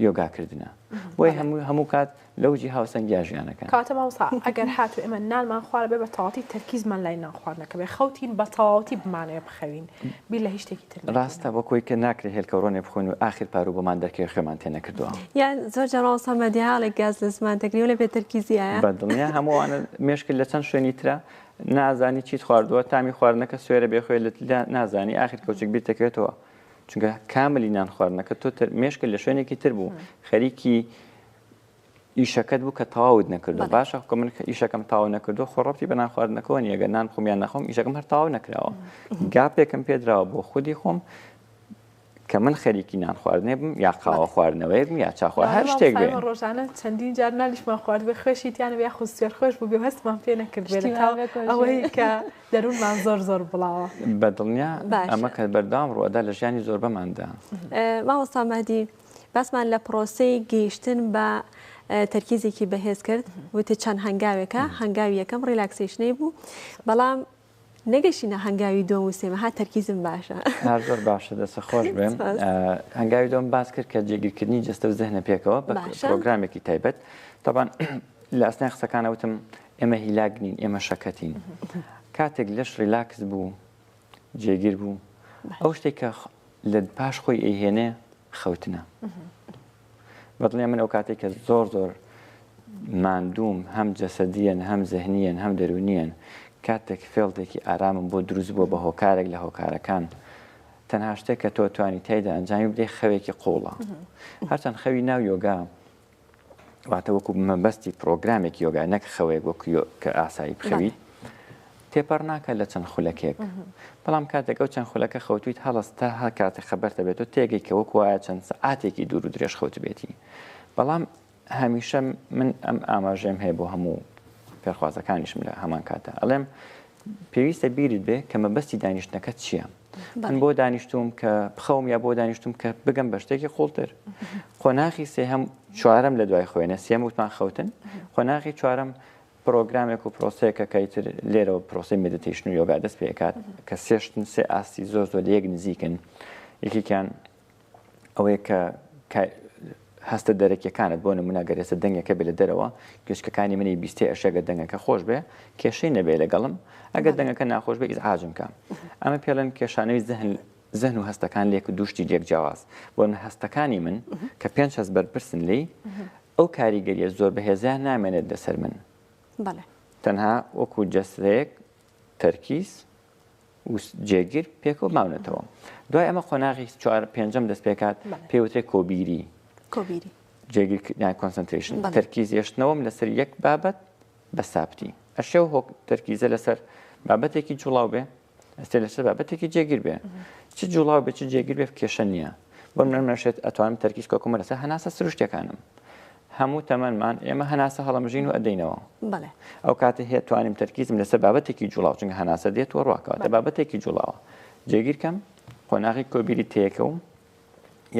یۆگاکردنە بۆی هەموو کات لەوجی هاوسەنگیا ژیانەکە کاتە ماوسا ئەگەر هاتو ئێمە نانمان خوارە بێ بە تەواتی تەرکیزمان لای نانخواردنەکە بێ خەوتین بە تەواوەتی بمانەیە بخەوین بیر لە هیچ شتێکی تر ڕاستە بۆکۆی کە ناکرێت هێلکەڕۆنێ بخۆین و ئاخر پارو بەمان دەکەی خێمان تێ نەکردووە یان زۆر جەڕاوسە مەدیاڵێک گاز لە زمان دەگری و لە بێ تەرکیزیایە بەدڵنیا هەمووانە مێشکل لە چەند شوێنی ترە نازانی چیت خواردووە تامی خواردنەکە سوێرە بێخۆی لە نازانی ئاخر کەوچێک بیر دەکەوێتەوە چونکە کاملی نان خواردنەکە تۆ مێشکل لە شوێنێکی تر بوو خەریکی ئیشەکەت بوو کە تەواوت نەکردو باشە کە من ئیشەکەم تاوا نەکردو خۆڕەتی بە نان خواردنەکەەوە نیەگە نان خۆمیان نەخۆم ئیشەکەم هەر تاوا نەکراوە گاپێکم پێدراوە بۆ خودی خۆم کە من خەریکی نان خواردنێ بم یا قاوە خواردنەوەی بم یا چاخوا هەر شتێک بێ ڕۆژانە چەندین جار نالیشمان خوارد بێ خۆشیتیانە بیا خوستێر خۆش بوو بێ هەستمان پێ نەکرد بێ ئەوەی کە دەروونمان زۆر بڵاوە بەدڵنیا ئەمە کە بەردام ڕوەدا لە ژیانی زۆر بەماندا مامۆستا مەهدی باسمان لە پرۆسەی گەیشتن بە تەرکیزێکی بەهێز کرد وتە چەند هەنگاوێکە هەنگاوی یەکەم ڕیلاکسیشنەی بوو بەڵام نەگەشتینە هەنگاوی دۆم و سێمە ها تەرکیزم باشە زۆر باشە دەستە خۆش بێم هەنگاوی دۆم باس کرد کە جێگیرکردنی جستە و زەهنە پێکەوە بە پرۆگرامێکی تایبەت طبعاً لە ئەسنای قسەکانە وتم ئێمە هیلاک نین ئێمە شەکەتین کاتێک لەش ریلاکس بوو جێگیر بوو ئەو شتێک کە لە پاش خۆی ئەیهێنێ خەوتنە بەدڵنیا من ئەو کاتێک کە زۆر ماندووم هەم جەسەدیەن هەم زەهنیەن هەم دەرونیەن کاتێک فێڵتێکی ئارامم بۆ دروست بووە بە هۆکارێک لە هۆکارەکان تەنها شتێک کە تۆ توانی تایدا ئەنجامی بدەی خەوێکی قوڵە هەرچەند خەوی ناو یۆگا واتە وەکو مەبەستی پرۆگرامێکی یۆگا نەک خەوێک وەکو کە ئاسایی بخەویت تێپەر ناکات لە چەند خولەکێک بەڵام کاتێک ئەو چەند خولەکە خەوتویت هەڵستا هەر کاتێک خەبەرتە بێت و تێگەی کە وەکو وایە چەند سەعاتێکی دوور و درێژ خەوت بێتی بەڵام هەمیشە من ئەم ئاماژەم هەیە بۆ هەموو پێخوازەکانیشم لە هەمان کاتە ئەڵێم پێویستە بیرت بێ کە مەبەستی دانیشتنەکەت چییە من بۆ دانیشتوم کە بخەوم یا بۆ دانیشتوم کە بگەم بە شتێکی قوڵتر خۆناخی سێ هەم چوارەم لە دوای خۆێنە سێم وتمان خەوتن خۆناخی چوارەم پرۆگرامێک و پرۆسەیەکە کەیتر لێرەوە پرۆسی مدیتیشن و یۆگا دەست پێکات کە سێشتن سێ ئاستی زۆر لە یەک نزیکن یەکێکیان ئەوەیە کە هەستە دەرەکیەکانت بۆ نمونە گەرێسە دەنگەکە بێ لە دەرەوە گشتەکانی منی بیستێ ئەشێگە دەنگەکە خۆش بێ کێشەی نەبێ لەگەڵم ئەگەر دەنگەکە ناخۆش بێ ئیزعاجم کە ئەمە پێڵێن کێشانەوەی زەهن و هەستەکان لێک و دوشتی لێک جیاواز بۆ هەستەکانی من کە 5 هەست بەرپرسن لی ئەو کاریگەریە زۆر بەهێزیان نامێنێت لەسەر من تەنها وەکو جەستەیەک تەرکیز جێگیر پێکەوە ماونێتەوە دوای ئەمە خۆناغی 4-5 دەست پێکات پێوترێک کۆبیری جێگیر کۆنسنتریشن تەرکیز هێشتنەوەم لەسەر یەک بابەت بە سابتی ئەشێ و هۆک تەرکیزە لەسەر بابەتێکی جوڵاو بێ ئەستێ لەسەر بابەتێکی جێگیر بێ چ جوڵاو بێ چ جێگیر بێ کێشە نییە بۆ منەشێت ئەتوانم تەرکیز کۆکمە لەسەر هەناسە سروشتەکانم هەموو تەمەمان ئێمە هەناسە هەڵەمژین و ئەدەینەوە ئەو کاتە هەیە توانیم تەرکیزم لەسەر بابەتێکی جوڵاو چونکە هەناسە دێت وە ڕواکەوە بابەتێکی جوڵاوە جێگیر کەم خۆناغی کۆبیری تێکەوم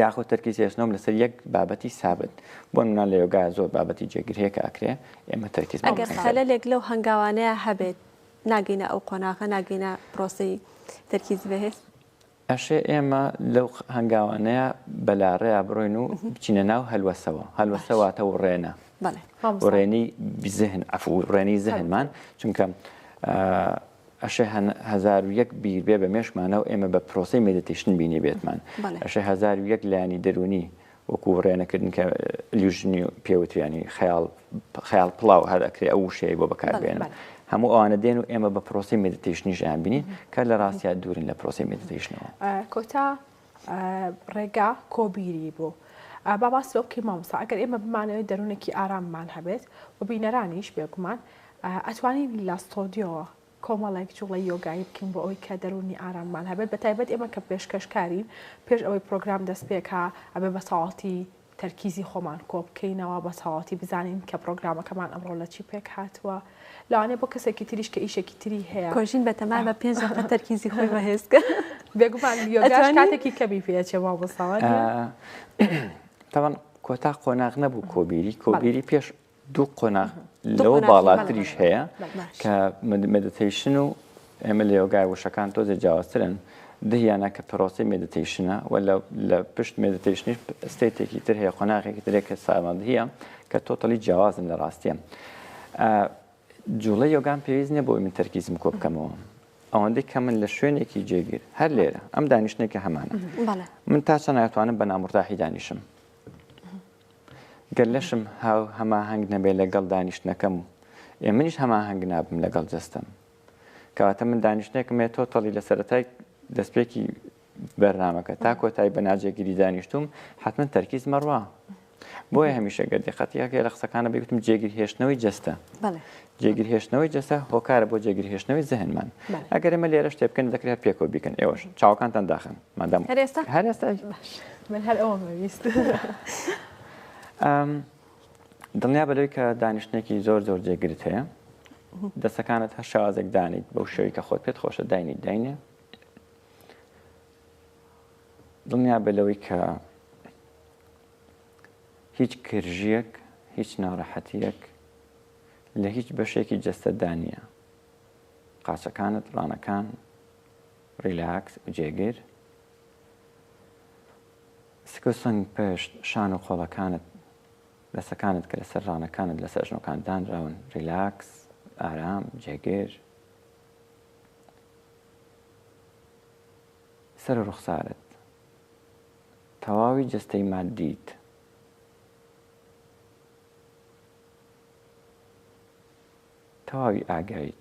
یاخۆ تەرکیز هێشتنەوەم لەسەر یەک بابەتی سابت بۆ منان لە یۆگا زۆر بابەتی جێگیر هەیە کە ئەکرێ ئێمە تەرکیز ئەگەر خەلەلێک لەو هەنگاوانەیە هەبێت ناگەینە ئەو قۆناغە ناگەینە پرۆسەی تەرکیز بەهێز ئەشێ ئێمە لەو هەنگاوانەیە بەلاڕێیا بڕۆین و بچینە ناو هەلوەسەوە هەلوەسەواتە و ڕێنە ڕێنی زەهن ڕێنی زەهنمان چونکە ئەشێ 1001 بیر بێ بە مێشمانە و ئێمە بە پرۆسی مدیتیشن بینی بێتمان ئەشێ 1001 لایانی دەرونی وەکو ڕێنەکردن کە لیژنی پێوتیانی خەیاڵ پڵاو هەر ئەکرێ ئەو شەیە بۆ بەکاربێنن هەموو ئەوانە دێن و ئێمە بە پرۆسی مدیتیشنی ژیان بینین کە لە ڕاستیا دوورین لە پرۆسی مدیتیشنەوە کۆتا ڕێگا کۆبیری بوو با باس لۆ بکەین مامۆستا ئەگەر ئێمە بمانەوێت دەروونێکی ئاراممان هەبێت و بینەرانیش بێگومان ئەتوانین لە ستۆدیۆ کۆمەڵێک جوڵی یۆگایی بکەین بۆ ئەوەی کە دەرونی ئاراممان هەبێت بە تایبەت ئێمە کە پێشکەشکارین پێش ئەوەی پرۆگرام دەست پێکا ئەبێ بە تەواوەتی تەرکیزی خۆمان کۆ بکەینەوە بە تەواوەتی بزانین کە پرۆگرامەکەمان ئەمڕۆ لە چی پێک هاتووە لەوانەیە بۆ کەسێکی تریش کە ئیشێکی تری هەیە کۆژین بەتەمان بە 5 دقیقە تەرکیزی خۆی بەهێزکە بێگومان یۆگاش کاتێکی کەمی پێچێ مامۆستاوە تاوان کۆتا قۆناغ نەبوو کۆبیری پێش دوو قۆناغ لەوە باڵاتریش هەیە کە مدیتیشن و ئێمە لە یۆگای وشەکان تۆزێ جیاوازترن دهیانە کە پرۆسی مدیتیشنە و لە پشت مدیتیشنیش ستێتێکی تر هەیە قۆناغێکی ترێک کە ساماندهیە کە تۆتەلی جیاوازن لە ڕاستیە جوڵە یۆگان پێویست نیە بۆ من تەرکیزم کۆ بکەمەوە ئەوەندەی کە من لە شوێنێکی جێگیر هەر لێرە ئەم دانیشتێکە هەمانە من تا چەند ناتوانم بە نامڕداحی دانیشم گەر لەشم هەماهەنگ نەبێ لەگەڵ دانیشتنەکەم و منیش هەماهەنگ نابم لەگەڵ جەستم کەواتە من دانیشتێکم هەیە تۆتەڵی لە سەرەتای دەستپێکی بەرنامەکە تا کۆتایی بە ناجێگیری دانیشتوم حتمما تەرکیز مەڕوا بۆیە هەمیشە گەردی خەتیەکە لە قسەکانە بگوتم جێگیرهێشتنەوەی جەستە جێگیرهێشتنەوەی جەستە هۆکارە بۆ جێگیرهێشتنەوەی زەهنمان ئەگەر ئێمە لێرە شتێ بکەن دەکرێت پێکەوە بیکەن ئێوەش چاوەکانتان داخن مادام هەر ئێستا من هەر ئەوە مەویست دڵنیا بەلەوەی کە دانیشتێکی زۆر جێگرت هەیە دەستەکانت هەر شازێک دانیت بەو شێوی کە خۆت پێت خۆشە داینێ دڵنیا بەلەوەی کە هیچ کرژیەک هیچ ناڕەحەتیەک لە هیچ بەشێکی جەستەدا نییە قاچەکانت ڕانەکان ریلاکس جێگیر سنگ پشت شان و خۆڵەکانت دەستەکانت کە لەسەر ڕانەکانت لەسەر ژنۆکان دانراون ریلاکس ئارام جێگیر سەر و ڕوخسارت تەواوی جەستەی مادیت تەواوی ئاگایت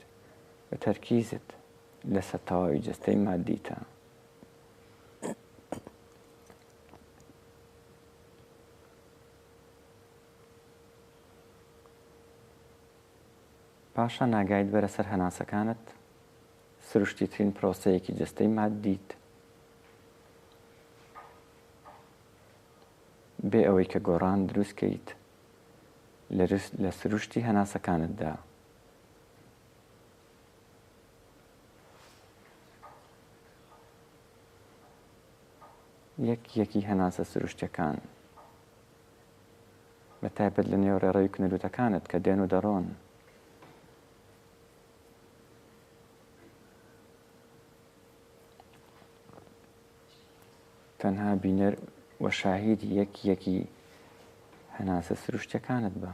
بە تەرکیزت لەسەر تەواوی جەستەی مادیتە پاشان ناگایت بەرە سەر هەناسەکانت سروشتیترین پرۆسەیەکی جەستەی مادیت بێ ئەوەی کە گۆڕان دروستکەیت لە سروشتی هەناسەکانتدا یەکی هەناسە سروشتیەکان بە تایبەت لە نێو ڕێڕەوی کنەلووتەکانت کە دێن و دەڕۆن تەنها بینەر وە شاهیدی یەکی هەناسە سروشتیەکانت بە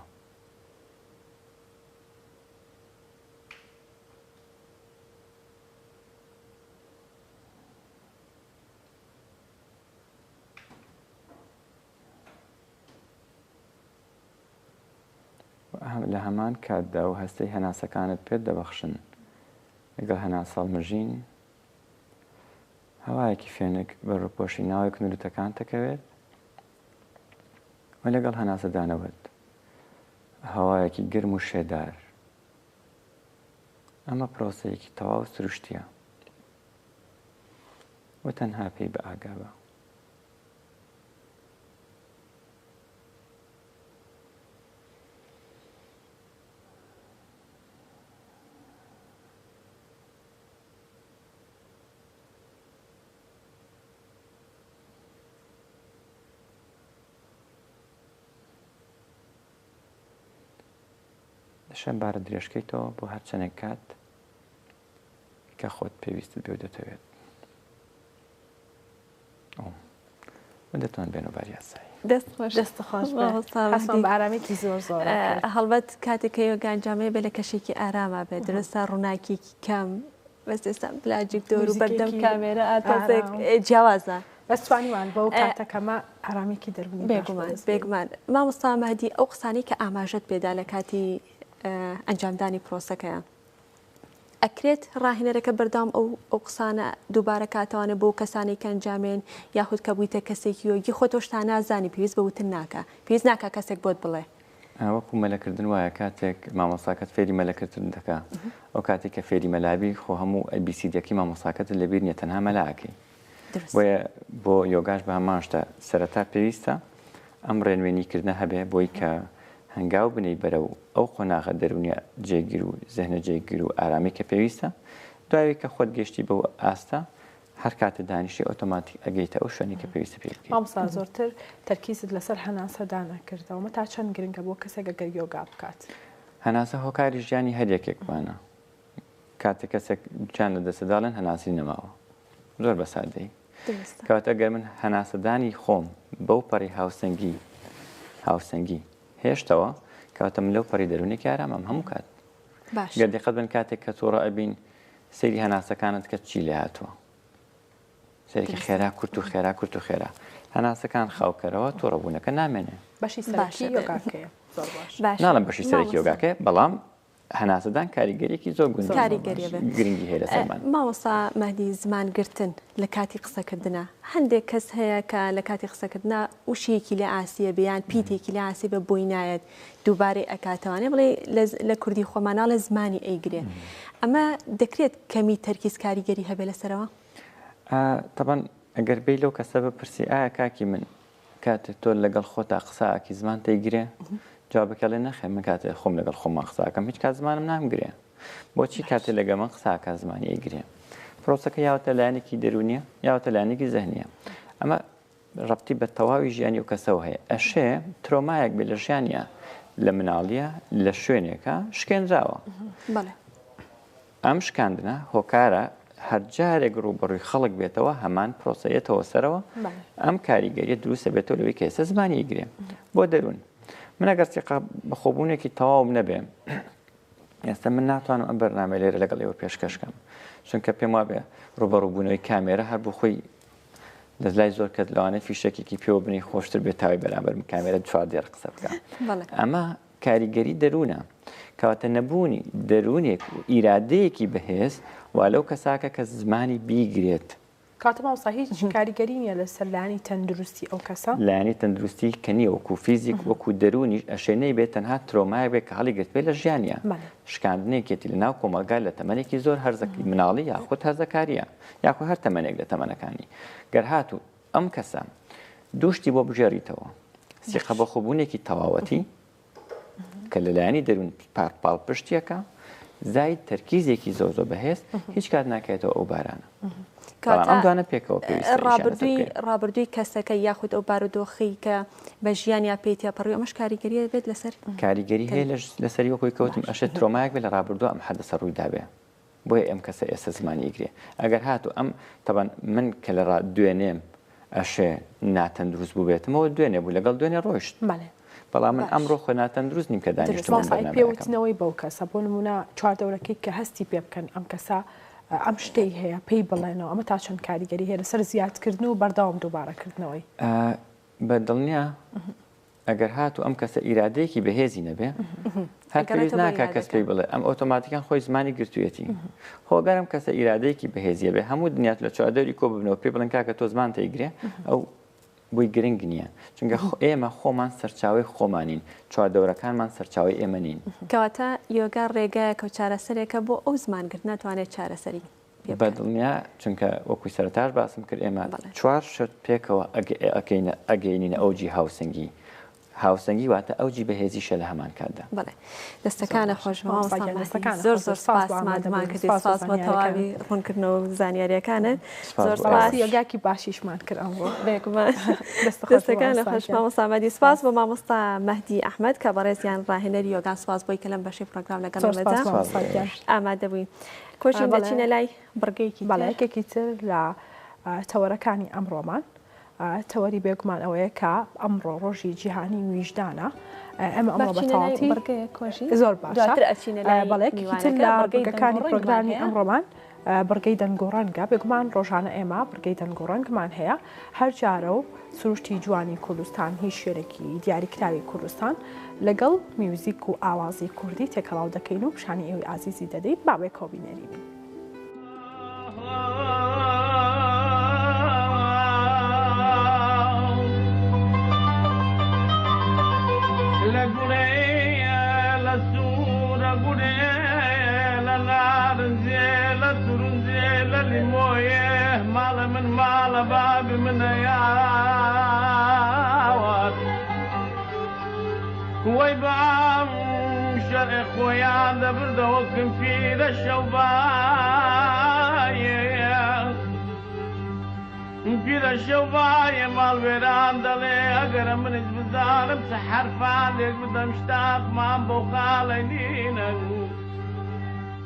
لە هەمان کاتدا و هەستەی هەناسەکانت پێت دەبەخشن لەگەڵ هەناسەڵ مژین هەوایەکی فێنک بە ڕووپۆشی ناوی کنولوتەکان دەکەوێت و لەگەڵ هەناسەدانەوەت هەوایەکی گرم و شێدار ئەمە پرۆسەیەکی تەواو سروشتیە و تەنها پێی بە ئاگاوە دەشە بارە درێژکەیتەوە بۆ هەر چەندێک کات کە خۆت پێویستت بێ و دەتەوێت دەتوان بێنەوە باری یاسایی دەست خۆش بە ئارامێکی زۆر زۆر هەڵبەت کاتێککە یۆگانجامەیە بێ لە کەشێکی ئارامە بێت درستە ڕووناکیێکی کەم بەس ئێستا بلاجیک دەور و بەردەم کامێرە ئاتۆزێک جیاوازە بەستوانیوان بەو کاتەکەمە ئارامێکی دەربنی بێگومان مامۆستا مەهدی ئەو قسانەی کە ئاماژەت پێدا لە کاتی ئەنجامدانی پرۆسەکەیە ئەکرێت ڕاهێنەرەکە بەردام ئەو قسانە دووبارە کاتوانە بۆ کەسانی کە ئەنجامێن یاخود کە بوویتە کەسێکی وەگی خۆ تۆ شتا نازانی پێویست بەوتن ناکە پێویست ناکە کەسێک بۆت بڵێ وەکو مەلەکردن وایە کاتێک مامۆستاکەت فێری مەلەکردن دەکا ئەو کاتێک کە فێری مەلابی خۆ هەموو ئەلبیسیدەکی مامۆستاکەت لەبیر نیە تەنها مەلاکەی بۆیە بۆ یۆگاش بە هەمان شتە سەرەتا پێویستە ئەم ڕێنوێنیکردنە هەبێ بۆی کە هەنگاو بنەی بەرە و ئەو قۆناغە دەرونیە جێگیر و زەهنە جێگیر و ئارامی کە پێویستە دوای کە خۆت گەشتی بەو ئاستە هەر کاتە دانیشی ئۆتۆماتیک ئەگەیتە ئەو شوێنی کە پێویستە پێ بکەیت. مامۆستا زۆرتر تەرکیزت لەسەر هەناسەدانە کردەوە تا چەند گرنگە بۆ کەسێک ئەگەر یۆگا بکات. هەناسە هۆکاری ژیانی هەر یەکێکمانە کاتێک کەسێک گیان لە دەسەداڵێن هەناسی نەماوە زۆر بەسادەی کەواتە گەر من هەناسەدانی خۆم بەو پەڕی هاوسەنگی هێشتەوە کەواتە من لەو پەڕی دەرونێکی ئارامم هەموو کات گەر دقت بن کاتێک کە تۆڕە ئەبین سەیری هەناسەکانت کە چی لێ هاتووە سەرێکی خێرا کورت و خێرا کورت و خێرا هەناسەکان خاوکەرەوە تۆڕەبوونەکە نامێنێ بەشی سەرەکی یۆگاکەیە زۆر باش ناڵم بەشی سەرەکی یۆگاکەیە بەڵام هەناسەدان کاریگەریەکی زۆر گرنگی هەیە لەسەرمان. مامۆستا مەهدی زمانگرتن لە کاتی قسەکردنە هەندێک کەس هەیە کە لە کاتی قسەکردنا وشیەکی لە ئاسیە بەیان پیتێکی لە ئاسی بە بۆی نایەت دووبارەی ئەکاتوانێ بڵێ لە کوردی خۆمانە لە زمانی ئەیگرێ ئەمە دەکرێت کەمی تەرکیز کاریگەری هەبێ لەسەرەوە؟ طبعاً ئەگەر بێ لەو کەسە بپرسی ئایا کاکی من کاتێک تۆ لەگەڵ خۆتا قساکی زمان تێگرێ جوابەکە لێ نەخێ من کاتێ خۆم لەگەڵ خۆمان قساکەم هیچ کات زمانم نامگرێ بۆچی کاتێ لەگە من قساکە زمانی ئەیگرێ پرۆسەکە یاوەتە لایەنێکی دەرونیە یاوەتە لایەنێکی زەهنیە ئەمە ڕەبتی بە تەواوی ژیانی و کەسەوە هەیە ئەشێ ترۆمایەک بێ لە ژیانیە لە مناڵیە لە شوێنێکە شکێنراوە ئەم شکاندنە هۆکارە هەر جارێک ڕوبەڕووی خەڵک بێتەوە هەمان پرۆسەیەتەوە سەرەوە ئەم کاریگەریە دروستە بێتەوە لەوەی کە ئێستا زمانی ئەیگرێ بۆ دەروون من ئەگەر سیقا بەخۆبوونێکی تەواوم نەبێ ئێستا من ناتوانم ئەم بەرنامە لێرە لەگەڵ ئێوە پێشکەشکەم چونکە پێم وابێ ڕوبەڕووبوونەوەی کامێرە هەر بۆ خۆی دەزلای زۆر کەس لەوانێت فیشێکێکی پێوە بنی خۆشتر بێت تاوی بەرامبەر کامێرە چوار دێر قسە بکە ئەمە کاریگەری دەروونە کەواتە نەبوونی دەروونێک و ئیرادەیەکی بەهێز وا لەو کەساکە کە زمانی بیگرێت کاتە مامۆستا هیچ کاریگەری نیە لەسەر لایەنی تەندروستی ئەو کەسە لایەنی تەندروستی کە نییە وەکو فیزیک وەکو دەرونیش ئەشێنەی بێت تەنها ترۆمایە بێت کە هەڵی گرت بێت لە ژیانیە شکاندنێکێتی لە ناو کۆمەلگا لە تەمەنێکی زۆر هەرزەکی مناڵی یاخود هەرزەکاریە یاخود هەر تەمەنێک لە تەمەنەکانی گەر هاتوو ئەم کەسە دووشتی بۆ بژێڕیتەوە سیقە بە خۆبوونێکی تەواوەتی کە لەلایەنی دەروون پاڵ پشتیەکە زاید تەرکیزێکی زۆر بەهێز هیچ کات ناکێتەوە ئەو بارانە ئەم دوانە پێکەوە ڕابردووی کەسەکە یاخود ئەو بارودۆخی کە بە ژیانیا پێیتیا پەڕوی ئەمەش کاریگەریە بێت لەسەر کاریگەری هەیە لەسەری وەکوی کەوتم ئەشێت ترۆمایەک بێت لە ڕابردووە ئەم حەدەسە ڕوویدا بێ بۆیە ئەم کەسە ئێستا زمانی ئیگرێ ئەگەر هاتوو ئەم تەبەن من کە لە دوێنێم ئەشێ ناتەندروست بوو بێتمەوە دوێنێ بوو لەگەڵ دوێنێ ڕۆیشت بەڵام من ئەمڕۆ خۆ ناتەندروست نیم کە دانیشتم پێوتنەوەی بەو کەسە بۆ نمونە چواردەورەکەی کە هەستی پێ بکەن ئەم کەسە ئەم شتەی هەیە پێی بڵێنەوە ئەمە تا چەند کاریگەری هەیە لەسەر زیادکردن و بەرداوام دووبارەکردنەوەی بە دڵنیا ئەگەر هاتوو ئەم کەسە ئیرادەیەکی بەهێزی نەبێ هەر پێویست ناکا کەس پێی بڵێ ئەم ئۆتۆماتیکان خۆی زمانی گرتوویەتی خۆگەرم کەسە ئیرادەیەکی بەهێزیە بێ هەموو دنیات لە چواردەوری کۆ ببنەوە پێ بڵێن کاکە تۆ زمان تەیگرێ ئەو بووی گرنگ نییە چونکە ئێمە خۆمان سەرچاوی خۆمانین چواردەورەکانمان سەرچاوی ئێمە نین کەواتە یۆگا ڕێگایەکە و چارەسەرێکە بۆ ئەو زمانگرت ناتوانێت چارەسەری بەدڵنیا چونکە وەکوی سەرتاش باسم کرد ئێمە چوار شت پێکەوە ئەگەینە ئەوجی هاوسنگی هاوسنگی واتە ئەوجی بەهێزیشە لە هەمان کاتدا بەڵێ دەستەکانە خۆشەوە زۆر زۆر سپاسمان کردی سپاس بۆ تەواوی ڕوونکردنەوە زانیاریەکانت زۆر سپاس یۆگاکی باشیشمان کرد ئەمڕۆ دەستەکانە خۆش مامۆستا مەهدی سپاس بۆ مامۆستا مەهدی ئەحمەد کە بەڕێزیان ڕاهێنەری یۆگا سپاس بۆی کە لەم بەشەی پرۆگرام لەگەڵمەدا ئامادە بووین کۆچین دەچینە لای بڕگەیەکی بەڵەیەکێکی تر لە تەوەرەکانی ئەمڕۆمان تەوەری بێگومان ئەوەیە کە ئەمڕۆ ڕۆژی جیهانی ویژدانە ئەمە ئەمڕۆ بەتەواوەتی زۆر باشە بەڵێکێکی تر لە بڕگەکانی پرۆگرامی ئەمڕۆمان بڕگەی دەنگۆڕەنگە بێگومان ڕۆژانە ئێمە بڕگەی دەنگۆڕەنگمان هەیە هەر جارە و سروشتی جوانی کوردستان هیچ شوێنێکی دیاریکراوی کوردستان لەگەڵ میوزیک و ئاوازی کوردی تێکەڵاو دەکەین و پیشانی ئێوەی ئازیزی دەدەین بابێکەوە بینێرین. باب من ياوات ويبعم شرق خويا دبر دوكم في الشوباية في الشوباية مال ويران دلي اقرا من الزبزان بسحر فالك بدأ مشتاق ما بوخالينينا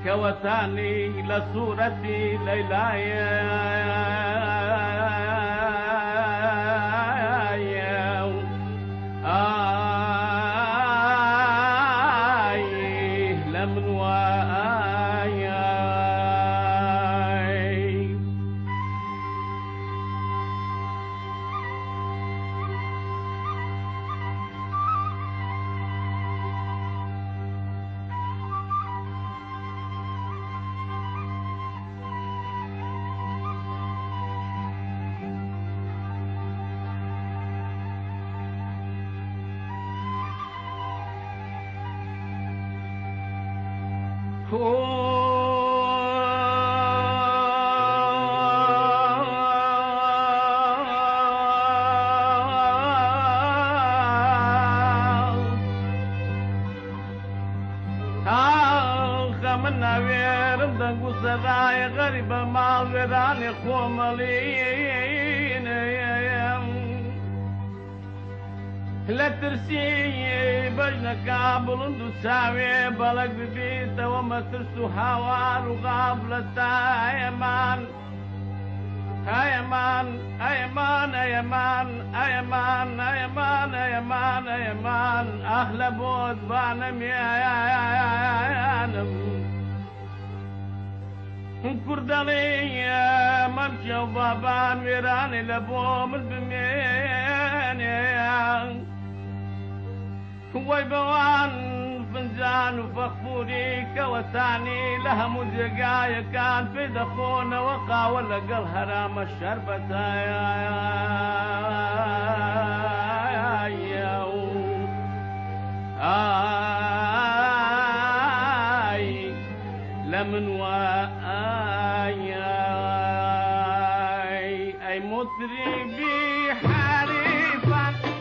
كوتاني لصورتي ليلايا خمنا ويرم دنقو سراي غريب مال ويراني خومالين لا ترسي بجنا كابل ساوي بلق ببيت وما ترسو هوار وغابلة ايمان ايمان ايمان ايمان ايمان ايمان ايمان ايمان اهل بود بانم يانم كردالي ممشي وبابان ويراني لبوم البمين ويبوان فنجان وفخفوري كوتاني لهم الزقايا كان في دخون وقع ولا قل هرام الشربة لمن اي مطربي حريفا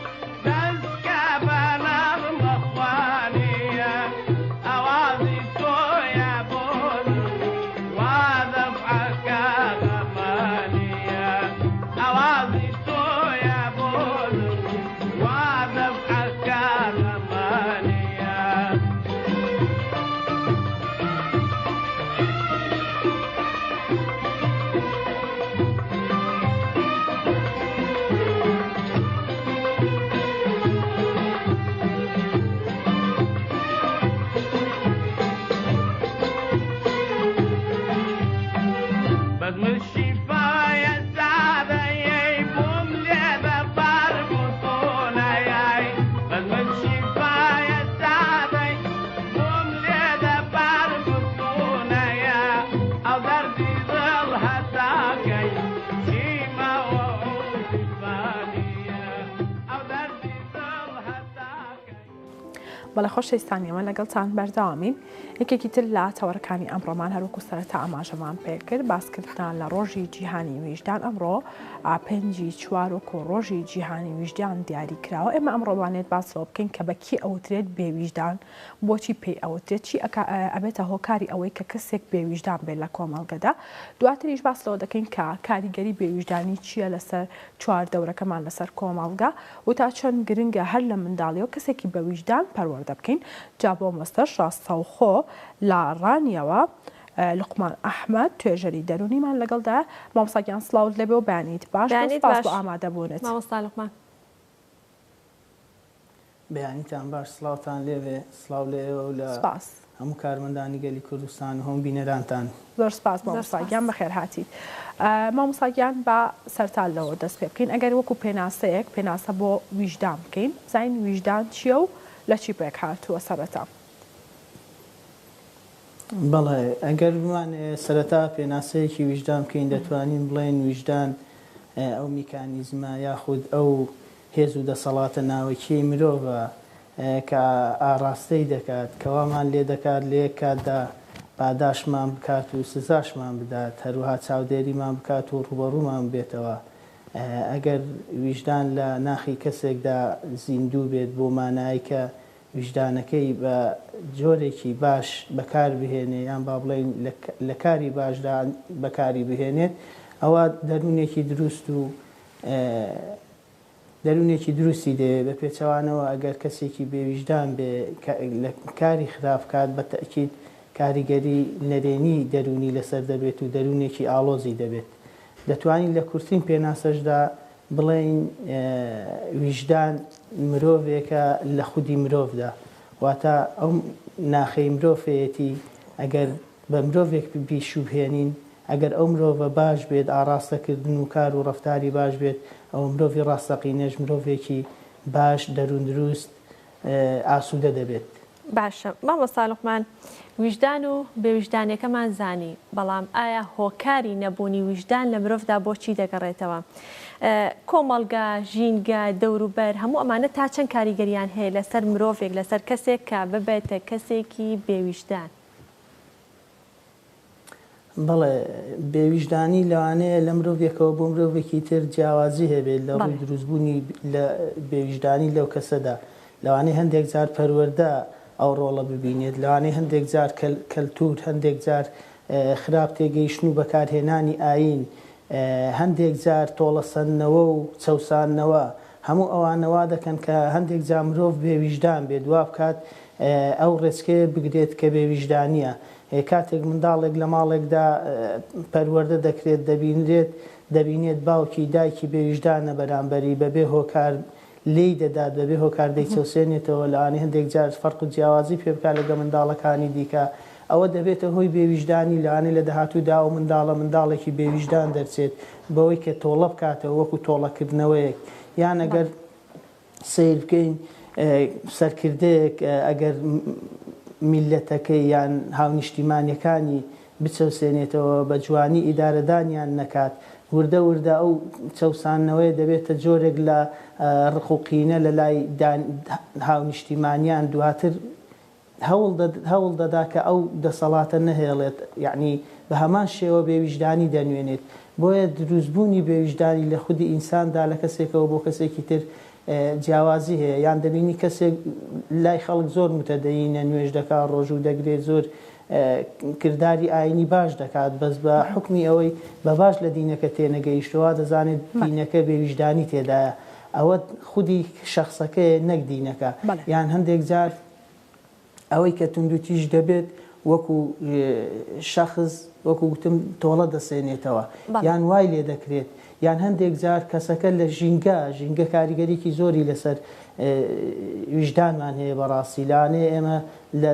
بەڵێ خۆشەویستان ئێمە لەگەڵتان بەردەوامین یەکێکی تر لە تەوەرەکانی ئەمڕۆمان هەروەکو سەرەتا ئاماژەمان پێکرد باسکردان لە ڕۆژی جیهانی ویژدان ئەمڕۆ 5 چوارۆکۆ ڕۆژی جیهانی ویژدان دیاری کراوە ئێمە ئەمڕۆبانێت باسەوە بکەین کە بە کی ئەوترێت بێویژدان بۆچی پێی ئەوترێت چی ئەبێتە هۆکاری ئەوەی کە کەسێک بێویژدان بێت لە کۆمەڵگەدا دواتریش باسەوە دەکەین کە کاریگەری بێویژدانی چییە لەسەر چوار دەورەکەمان لەسەر کۆمەڵگا و تا چەند گرنگە هەر لە منداڵیەوە کەسێکی بەویژدان پەروەردە بکەین جا بۆ مەستەر ڕاستەوخۆ لە ڕانیەوە لقمان ئەحمەد توێژەری دەرونیمان لەگەڵدا مامۆستاگیان سڵاوت لەبێ و بەیانیت باش سپاس بۆ ئامادەبوونت مامۆستا لقمان بەیانیتان باش سڵاوتان لێوێ سڵاو لێوە و لە سپاس هەموو کارمەندانی گەلی کوردستان و هەموو بینەرانتان. زۆر سپاس مامۆستاگیان بەخێر هاتیت. مامۆستاگیان بە سەرتا لەوە دەست پێ بکەین ئەگەر وەکو پێناسەیەک پێناسە بۆ ویژدان بکەین زین ویژدان چییە و لە چی پێک هاتووە سەرەتا؟ بەڵێ ئەگەر بمانێ سەرەتا پێناسەیەکی ویژدان بکەین دەتوانین بڵێن ویژدان ئەو میکانیزمە یاخود ئەو هێز و دەسەڵاتە ناوەکیی مرۆڤە کە ئاراستەی دەکات کەوامان لێ دەکات لێ کاتدا پاداشمان بکات و سزاشمان بدات هەروها چاودێریمان بکات و ڕوبەڕوومان بێتەوە. ئەگەر ویژدان لە ناخی کەسێکدا زیندوو بێت بۆ مانایی کە ویژدانەکەی بە جۆرێکی باش بەکار بهێنێ یان با بڵێن لە کاری باشدا بەکاری بهێنێت ئەوە دەرونێکی دروستی دەوێت بە پێچەوانەوە ئەگەر کەسێکی بێویژدان بێ لە کاری خراپ کات بە تەکید کاریگەری نەرێنی دەرونی لەسەر دەبێت و دەرونێکی ئاڵۆزی دەبێت. دەتوانین لە کورتین پێناسەشدا بڵێن ویژدان مرۆڤێکە لە خودی مرۆڤدا واتە ئەو ناخەی مرۆڤەتی ئەگەر بە مرۆڤێک بیشوبهێنین ئەگەر ئەو مرۆڤە باش بێت ئاراستەکردن و کار و ڕەفتاری باش بێت ئەو مرۆڤی ڕاستەقینەش مرۆڤێکی باش دەروون دروست ئاسوودە دەبێت. باشە مامۆستا لوقمان ویژدان و بێویژدانەکەمان زانی بەڵام ئایا هۆکاری نەبوونی ویژدان لە مرۆڤدا بۆچی دەگەڕێتەوە؟ کۆمەڵگا ژینگە دەوروبەر هەموو ئەمانە تا چەند کاریگەریان هەیە لەسەر مرۆڤێک لەسەر کەسێک کە ببێتە کەسێکی بێویژدان؟ بەڵێ بێویژدانی لەوانەیە لە مرۆڤێکەوە بۆ مرۆڤێکی تر جیاوازی هەبێت لە ڕووی دروستبوونی لە بێویژدانی لەو کەسەدا لەوانەیە هەندێک جار پەروەردە ئەو ڕۆڵە ببینێت لەوانەیە هەندێک جار کەلتور هەندێک جار خراپ تێگەیشتن و بەکارهێنانی ئاین هەندێک جار تۆڵەسەندنەوە و چەوساننەوە هەموو ئەوانەوا دەکەن کە هەندێک جار مرۆڤ بێویژدان بێت وا بکات ئەو ڕێچکەیە بگرێت کە بێویژدانیە. کاتێک منداڵێک لە ماڵێکدا پەروەردە دەکرێت دەبینێت باوکی دایکی بێویژدانە بەرامبەری بەبێ هۆکار لی دەدات بەبێ هۆکار دەیچەوسێنێتەوە لەوانەیە هەندێک جار فەرق و جیاوازی پێ بکات لەگە منداڵەکانی دیکە ئەوە دەبێتە هۆی بێویژدانی لەوانەیە لە داهاتوودا و منداڵێکی بێویژدان دەرچێت بەوەی کە تۆڵە بکاتەوە وەکو تۆڵەکردنەوەیەک یان ئەگەر سیر بکەین سەرکردەیەک ئەگەر میلەتەکەی یان هاونیشتیمانیەکانی بچەوسێنێتەوە بە جوانی ئیدارەدانیان نەکات وردە وردە ئەو چەوسانەوەی دەبێتە جۆرێک لە ڕقوقینە لە لای هاونیشتیمانیان دواتر هەوڵ دەدا کە ئەو دەسەڵاتە نەهێڵێت یعنی بە هەمان شێوە بێویژدانی دەنوێنێت بۆیە دروستبوونی بێویژدانی لە خودی ئینساندا لە کەسێکەوە بۆ کەسێکی تر جیاوازی هەیە یان دەبینی کەسێک لای خەڵک زۆر متەدەینە نوێژ دەکات ڕۆژ و دەگرێت زۆر کردداری ئاینی باش دەکات بەس بە حکمی ئەوەی بە باش لە دینەکە تێنەگەیشتەوە دەزانێت دینەکە بێویژدانی تێدایە ئەوە خودی شخصەکەی نەک دینەکە یان هەندێک جار ئەوەی کە توندوتیش دەبێت وەکو شەخص وەکو گوتم تۆڵە دەسێنێتەوە یان وای لێ دەکرێت یان هەندێک جار کەسەکە لە ژینگە کاریگەریکی زۆری لەسەر ویژدانمان هەیە بەڕاستی لاانەیە ئێمە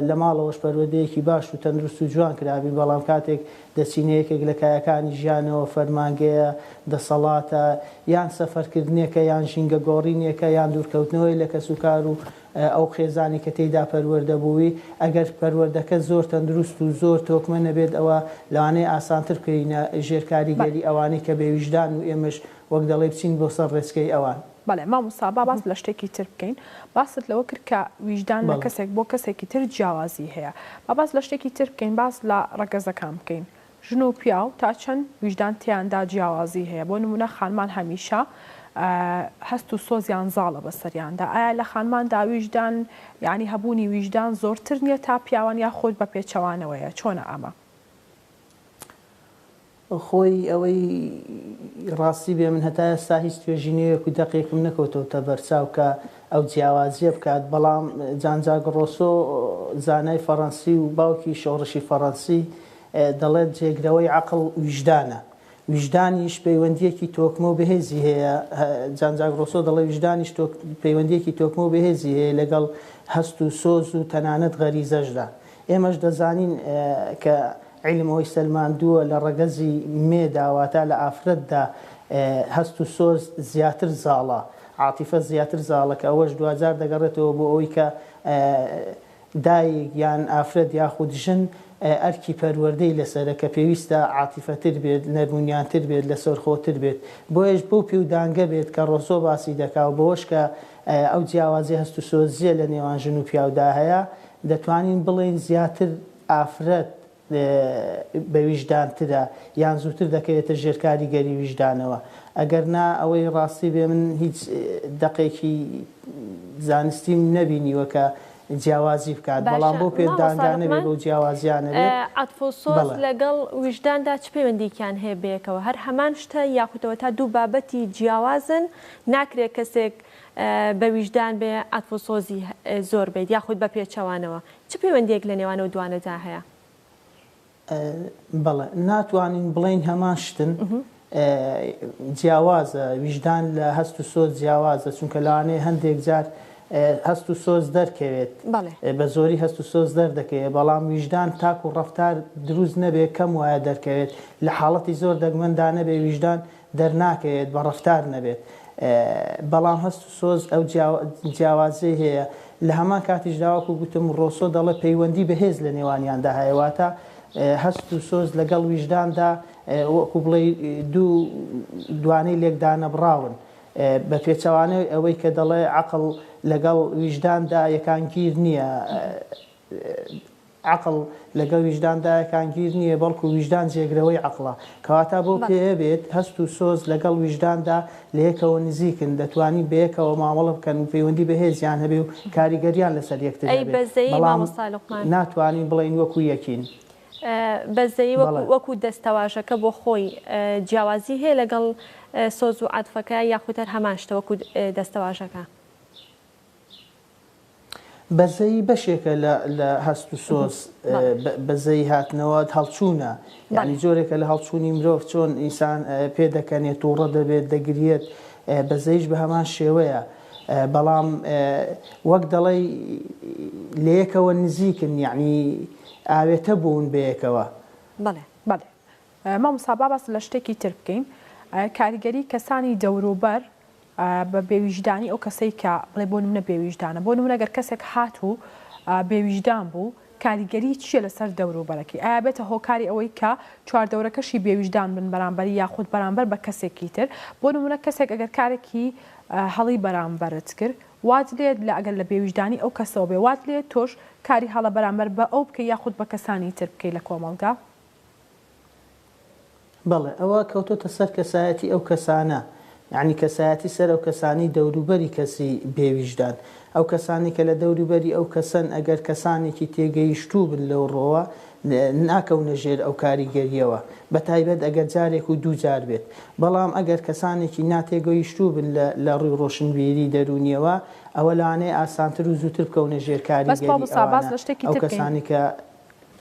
لە ماڵەوەش پەروەردەیەکی باش و تەندروست و جوان کرابی بەڵام کاتێک دەچینەیەکێک لە کایەکانی ژیانەوە فەرمانگەیە دەسەڵاتە یان سەفەرکردنێکە یان ژینگە گۆڕینێکە یان دوورکەوتنەوەی لە کەس و کار و ئەو خێزانی کە تێیدا پەروەردە بووی ئەگەر پەروەردەکە زۆر تەندروست و زۆر تۆکمە نەبێت ئەوە لەوانەیە ئاسانتر بکەینە ژێرکاریگەری ئەوانەی کە بێویژدان و ئێمەش وەک دەڵێ بچین بۆ سەر ڕێچکەی ئەوان. بەڵێ مامۆستا باس لە شتێکی تر بکەین باست لەوە کرد کە ویژدان لە کەسێک بۆ کەسێکی تر جیاوازی هەیە باس لە شتێکی تر بکەین باس لە ڕەگەزەکان بکەین ژن و پیا و تا چەند ویژدان تیاندا جیاوازی هەیە بۆ نمونە خانمان هەمیشە هەست و سۆزیان زاڵە بەسەریاندا ئایا لە خانماندا ویژدان یعنی هەبوونی ویژدان زۆرتر نییە تا پیاوان یا خۆت بە پێچەوانەوەیە چۆنە ئەمە؟ خۆی ئەوەی ڕاستی بێ من هەتا ئێستا هیچ توێژینەیەک و دەقێکم نەکەوتەوە بەرچاو کە ئەو جیاوازیە بکات بەڵام جانجاک ڕۆسۆ زانای فەڕەنسی و باوکی شۆڕشی فەڕەنسی دەڵێت جێگرەوەی عەقڵ ویژدانە ویژدانیش پەیوەندیەکی تۆکمە و بەهێزی هەیە جانجاک ڕۆسۆ دەڵێ ویژدانیش پەیوەندیەکی تۆکمە و بەهێزی هەیە لەگەڵ هەست و سۆز و تەنانەت غەریزەشدا ئێمەش دەزانین کە علمەوەی سەلماندووە لە ڕەگەزی مێداواتە لە ئافرەتدا هەست و سۆز زیاتر زاڵە عاتیفە زیاتر زاڵە کە ئەوەش 2000 دەگەڕێتەوە بۆ ئەوەی کە دایک یان ئافرەت یاخود ژن ئەرکی پەروەردەی لەسەرە کە پێویستە عاتیفەتر بێت نەرمونیانتر بێت لەسەرخۆتر بێت بۆیش بۆ پێودانگە بێت کە ڕۆسۆ باسی دەکا و بەوەش کە ئەو جیاوازی هەست و سۆزیە لە نێوان ژن و پیاودا هەیە دەتوانین بڵێن زیاتر ئافرەت بە ویژدانترە یان زووتر دەکەوێتە ژێرکاری گەری ویژدانەوە ئەگەر نا ئەوەی ڕاستی بێ من هیچ دقێکی زانستیم نەبینیوە کە جیاوازی بکات بەڵام بۆ پێدانگانە بێ بۆ جیاوازیانە بێت عاتفۆسۆز لەگەڵ ویژداندا چ پەیوەندیکیان هەیە بەیەکەوە هەر هەمان شتە یاخودەوە تا دوو بابەتی جیاوازن ناکرێت کەسێک بە ویژدان بێ عاتفۆسۆزی زۆر بێت یاخود بە پێچەوانەوە چ پەیوەندیەک لە نێوانەوە دوانەدا هەیە بەڵێ ناتوانین بڵین هەمان شتن جیاوازە ویژدان لە هەست و سۆز جیاوازە چونکە لەوانەیە هەندێک جار هەست و سۆز دەرکەوێت بە زۆری هەست و سۆز دەردەکەوێت بەڵام ویژدان تاک و ڕەفتار دروست نەبێت کەم وایە دەرکەوێت لە حاڵەتی زۆر دەگمەندا نەبێ ویژدان دەرناکەوێت بە ڕەفتار نەبێت بەڵام هەست و سۆز ئەو جیاوازەی هەیە لە هەمان کاتیشداوەکو گوتم ڕۆسۆ دەڵێ پەیوەندی بەهێز لە نێوانیاندا هەیەواتە هەست و سۆز لەگەڵ ویژداندا وەکو بڵێ دوانەی لێکدانە بڕاون بە پێچەوانەوەی ئەوەی کە دەڵێ عەقڵ لەگەڵ ویژداندا یەکانگیر نییە عەقڵ لەگەڵ ویژداندا یەکانگیر نییە بەڵکو ویژدان جێگرەوەی عەقڵە کەواتە بۆ پێبێت هەست و سۆز لەگەڵ ویژداندا لە یەکەوە نزیکن دەتوانین بەیەکەوە مامەڵە بکەن و پەیوەندی بەهێزیان هەبێ و کاریگەریان لەسەر یەکتر بەڵام ناتوانین بڵین وەکو یەکین بەزەی وەکو دەستەواژەکە بۆ خۆی جیاوازی هەیە لەگەڵ سۆز و عاتفەکە یاخودەر هەمان شتە وەکو دەستەواژەکە بەزەی بەشێکە لە هەست و سۆز بەزەی هاتنەوە هەڵچوونە یعنی جۆرێکە لە هەڵچوونی مرۆڤ چۆن ئینسان پێدەکەنێت تووڕە دەبێت دەگرێت بەزەیش بە هەمان شێوەیە بەڵام وەک دەڵێ لە یەکەوە نزیکن یعنی ئاوێتە بوون بەیەکەوە بەڵێ مامۆستا باس لە شتێکی تر بکەین کاریگەری کەسانی دەوروبەر بە بێویژدانی ئەو کەسەی کە بڵێ بۆ نمونە بێویژدانە بۆ نمونە گەر کەسێک هات و بێویژدان بوو کاریگەری چیە لەسەر دەوروبەرەکەی ئایا بێتە هۆکاری ئەوەی کە چواردەورەکەشی بێویژدان بن بەرامبەری یاخود بەرامبەر بە کەسێکی تر بۆ نمونە کەسێک ئەگەر کارێکی هەڵی بەرامبەرت کرد وات لێت لە ئەگەر لە بێویژدانی ئەو کەسەوە بێ وات لێت تۆش کاری هەڵە بەرامبەر بە ئەو بکە یاخود بە کەسانی تر بکەی لە کۆمەڵگا بەڵێ ئەوە کەوتۆتە سەر کەسایەتی ئەو کەسانە یعنی کەسایەتی سەر ئەو کەسانی دەوروبەری کەسی بێویژدان ئەو کەسانی کە لە دەوروبەری ئەو کەسن ئەگەر کەسانێکی تێگەیشتوو بن لەو ڕۆوە ناکەونە ژێر ئەو کاریگەریەوە بە تایبەت ئەگەر جارێک و دوو جار بێت بەڵام ئەگەر کەسانێکی ناتێگەیشتوو بن لە ڕووی ڕۆشنبیری دەرونیەوە ئەوە لەوانەیە ئاسانتر و زووتر بکەونە ژێر کاریگەری ئەو کەسانی کە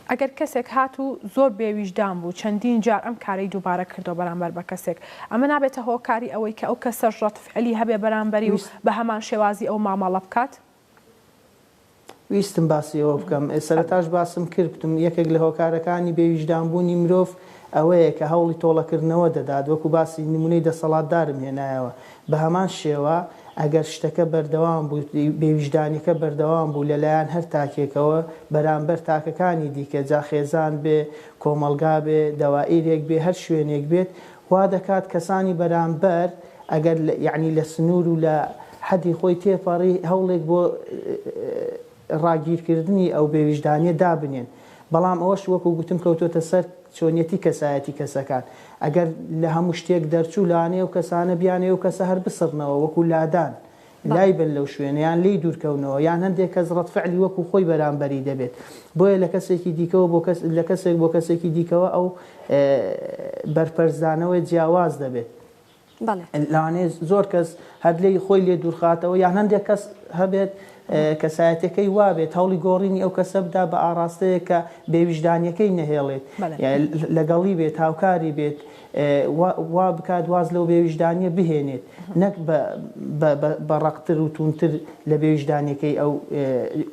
ئەگەر کەسێک هات و زۆر بێویژدان بوو چەندین جار ئەم کارەی دووبارە کردو بەرامبەر بە کەسێک ئەمە نابێتە هۆکاری ئەوەی کە ئەو کەسە ڕەتفعلی هەبێ بەرامبەری و بە هەمان شێوازی ئەو مامەڵە بکات ویستم باسی ئەوە بکەم سەرەتاش باسم کردم یەکێک لە هۆکارەکانی بێویژدانبوونی مرۆڤ ئەوەیە کە هەوڵی تۆڵەکردنەوە دەدات وەکو باسی نمونەی دەسەڵاتدارم هێنایەوە بە هەمان شێوە ئەگەر شتەکە بەردەوام بوو بێویژدانیەکە بەردەوام بوو لەلایەن هەر تاکێکەوە بەرامبەر تاکەکانی دیکە جا خێزان بێ کۆمەلگا بێ دەوائیرێک بێ هەر شوێنێک بێت وا دەکات کەسانی بەرامبەر ئەگەر یعنی لە سنوور و لە حەدی خۆی تێپەڕی هەوڵێک بۆ ڕاگیرکردنی ئەو بێویژدانیە دابنێن بەڵام ئەوەش وەکو گوتم کەوتۆتە سەر چۆنیەتی کەسایەتی کەسەکان ئەگەر لە هەموو شتێک دەرچوو لانێ و کەسانە بیانێ و کەسە هەر بسڕنەوە وەکو لادان لای بن لەو شوێنەیان لی دوورکەونەوە یان هەندێک کەس ڕەتفعلی وەکو خۆی بەرامبەری دەبێت بۆیە لە کەسێکی دیکەوە لە کەسێک بۆ کەسێکی دیکەوە ئەو بەرپەرزانەوەی جیاواز دەبێت لەوانەیە زۆر کەس هەر لێی خۆی لێ دوورخاتەوە یان هەندێک کەس هەبێت کەسایەتەکەی وابێت هەوڵی گۆڕینی ئەو کەسە بدا بە ئاراستەیە کە بێویژدانیەکەی نەهێڵێت لەگەڵی بێت هاوکاری بێت وا بکات واز لەو بێویژدانیە بهێنێت نەک بە ڕقتر و تونتر لە بێویژدانیەکەی ئەو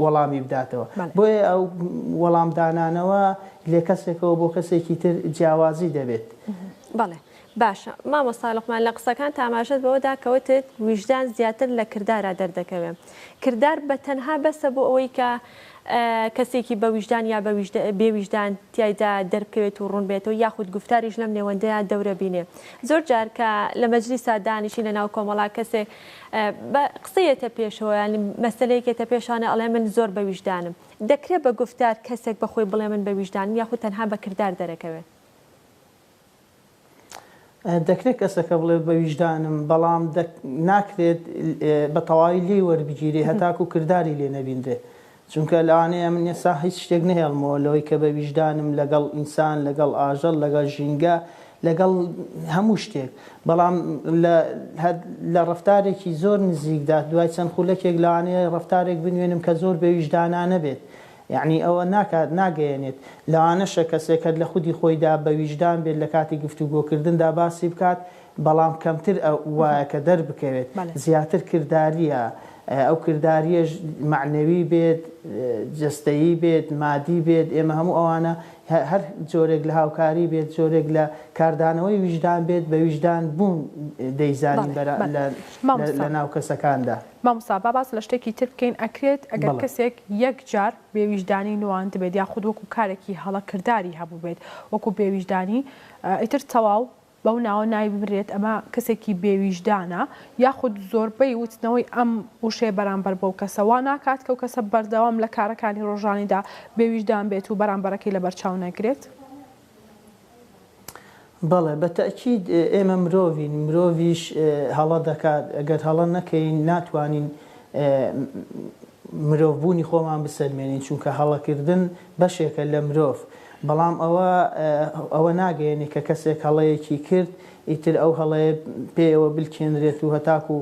وەڵامی بداتەوە بۆیە ئەو وەڵامدانانەوە لێ کەسێکەوە بۆ کەسێکی تر جیاوازی دەبێت. بەڵێ باشە مامۆستا لوقمان لە قسەکان تاماشەت بەوەدا کەوتت ویژدان زیاتر لە کردارە دەردەکەوێت کردار بە تەنها بەسە بۆ ئەوەی کە کەسێکی بە ویژدان یا بێویژدان تایدا دەربکەوێت و ڕوون بێتەوە یاخود گفتاریش لەم نێوەندەیە دەورە بینێ زۆر جار کە لە مەجلیسا دانیشی لە ناو کۆمەڵا کەسێک بە قسەیەتە پێشەوە ینی مەسلەیەکێتە پێشانە ئەڵێ من زۆر بە ویژدانم دەکرێت بە گفتار کەسێک بەخۆی بڵێ من بە ویژدانم یاخود تەنها بە کردار دەرەکەوێت دەکرێت کەسەکە بڵێ بە ویژدانم بەڵام ناکرێت بە تەواوی لێ وەربگیری هەتاکو و کردداری لێ نەبیندرێ چونکە لەوانەیە من ێستا هیچ شتێک نهێڵمەوە لەوەی کە بە ویژدانم لەگەڵ ئینسان لەگەڵ ئاژەڵ لەگەڵ ژینگە لەگەڵ هەموو شتێک بەڵام لە ڕفتارێکی زۆر نزیکدا دوای چەند خولەکێک لەوانەیە ڕفتارێک بنوێنم کە زۆر بە ویژدانانە بێت یعنی ئەوە ناگەیەنێت لەوانەشە کەسێکت لە خودی خۆیدا بە ویژدان بێت لە کاتی گفتوگۆکردندا باسی بکات بەڵام کەمتر وایە کە دەربکەوێت زیاتر کرداریە ئەو کرداریەش معنەوی بێت جستەیی بێت مادی بێت ئێمە هەموو ئەوانە هەر جۆرێک لە هاوکاری بێت جۆرێک لە کاردانەوەی ویژدان بێت بە ویژدان بوون دەیزانین لە ناو کەسەکاندا. مامۆستا با باس لە شتێکی تر بکەین ئەکرێت ئەگەر کەسێک یەک جار بێویژدانی نوان دەبێت یاخود وەکو کارێکی هەڵە کردداری هەبوو بێت وەکو بێویژدانی ئیتر تەواو بەو ناوە نای ببرێت ئەمە کەسێکی بێویژدانە یاخود زۆربەی وتنەوەی ئەم وشێ بەرامبەر بەو کەسەوە ناکات کە و کەسە بەردەوام لە کارەکانی ڕۆژانیدا بێویژدان بێت و بەرامبەرەکەی لە بەرچاو نەگرێت. بەڵێ بەتەکید ئێمە مرۆڤیش هەڵە دەکات ئەگەر هەڵە نەکەین ناتوانین مرۆڤبوونی خۆمان بسەلمێنین چونکە هەڵەکردن بەشێکە لە مرۆڤ بەڵام ئەوە ناگەیەنی کە کەسێک هەڵەیەکی کرد ئیتر ئەو هەڵەیە پێوە بلکێنرێت و هەتاکو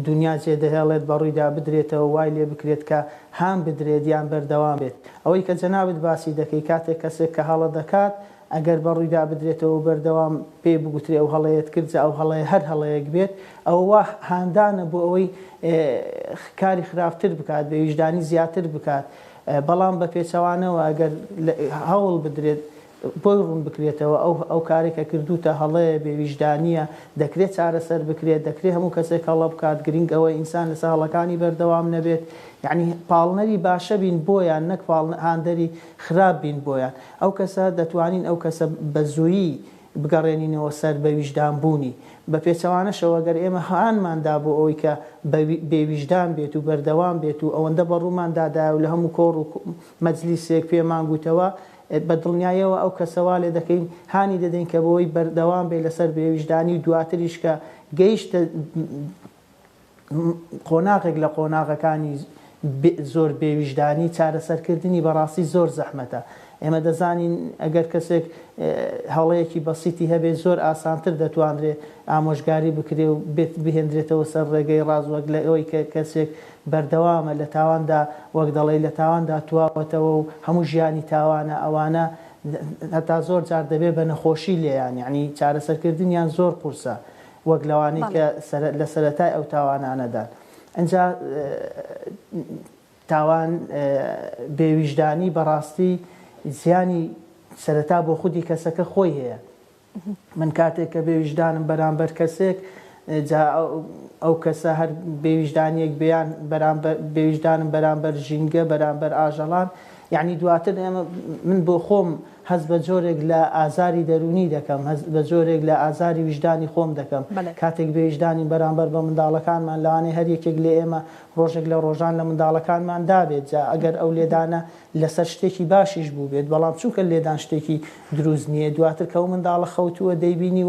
دنیا جێدەهێڵێت بەڕوویدا بدرێتەوە وای لێ بکرێت کە هام بدرێت یان بەردەوام بێت ئەوەی کە جەنابەت باسی دەکەی کاتێک کەسێک کە هەڵە دەکات ئەگەر بەڕوویدا بدرێتەوە بەردەوام پێ بگوترێ ئەو هەڵەیەت کرد ئەو هەڵەیە هەر هەڵەیەک بێت ئەوە هاندانە بۆ ئەوەی کاری خراپتر بکات بە ویژدانی زیاتر بکات بەڵام بە پێچەوانەوە ئەگەر هەوڵ بدرێت بۆی ڕوون بکرێتەوە ئەو کارێکە کردوتە هەڵەیە بێویژدانیە دەکرێت چارەسەر بکرێت دەکرێت هەموو کەسێک هەڵە بکات گرنگ ئەوە ئینسان لەسەر هەڵەکانی بەردەوام نەبێت یعنی پاڵنەری باشە بین بۆیان نەک هاندەری خراپ بین بۆیان ئەو کەسە دەتوانین ئەو کەسە بە زوویی بگەڕێنینەوە سەر بە ویژدان بوونی بە پێچەوانەشەوە گەر ئێمە هاانماندا بۆ ئەوەی کە بێویژدان بێت و بەردەوام بێت و ئەوەندە بەڕووماندادا و لە هەموو کۆڕ و مەجلیسێک پێمان گوتەوە بە دڵنیایەوە ئەو کەسەوا لێ دەکەین هانی دەدەین کە بۆی بەردەوام بێت لەسەر بێویژدانی و دواتریش کە گەیشتە قۆناغێک لە قۆناغەکانی زۆر بێویژدانی چارەسەرکردنی بەڕاستی زۆر زەحمەتە ئێمە دەزانین ئەگەر کەسێک هەڵەیەکی بەسیتی هەبێت زۆر ئاسانتر دەتوانرێت ئامۆژگاری بکرێ و بهێنرێتەوە سەر ڕێگەی ڕاز وەک لە ئەوەی کە کەسێک بەردەوامە لە تاواندا وەک دەڵێ لە تاواندا تواوەتەوە و هەموو ژیانی تاوانە ئەوانە هەتا زۆر جار دەبێت بە نەخۆشی لێیان یعنی چارەسەرکردنیان زۆر قورسە وەک لەوانەی کە لە سەرەتای ئەو تاوانانەدان ئەجا تاوان بێویژدانی بەڕاستی زیانی سەرەتا بۆ خودی کەسەکە خۆی هەیە من کاتێک کە بێویژدانم بەرامبەر کەسێک ئەو کەسە هەر بێویژدانیەک بیان بێویژدانم بەرامبەر ژینگە بەرامبەر ئاژەڵان یعنی دواتر ئێمە من بۆ خۆم هەست بە جۆرێک لە ئازاری دەرونی دەکەم بە جۆرێک لە ئازاری ویژدانی خۆم دەکەم کاتێک بێویژدانی بەرامبەر بە منداڵەکانمان لەوانەیە هەر یەکێک لێ ئێمە ڕۆژێک لە ڕۆژان لە منداڵەکانمان دابێت جا ئەگەر ئەو لێدانە لەسەر شتێکی باشیش بوو بێت بەڵام چونکە لێدان شتێکی دروست نییە دواتر کە ئەو منداڵە خەوتووە دەیبینی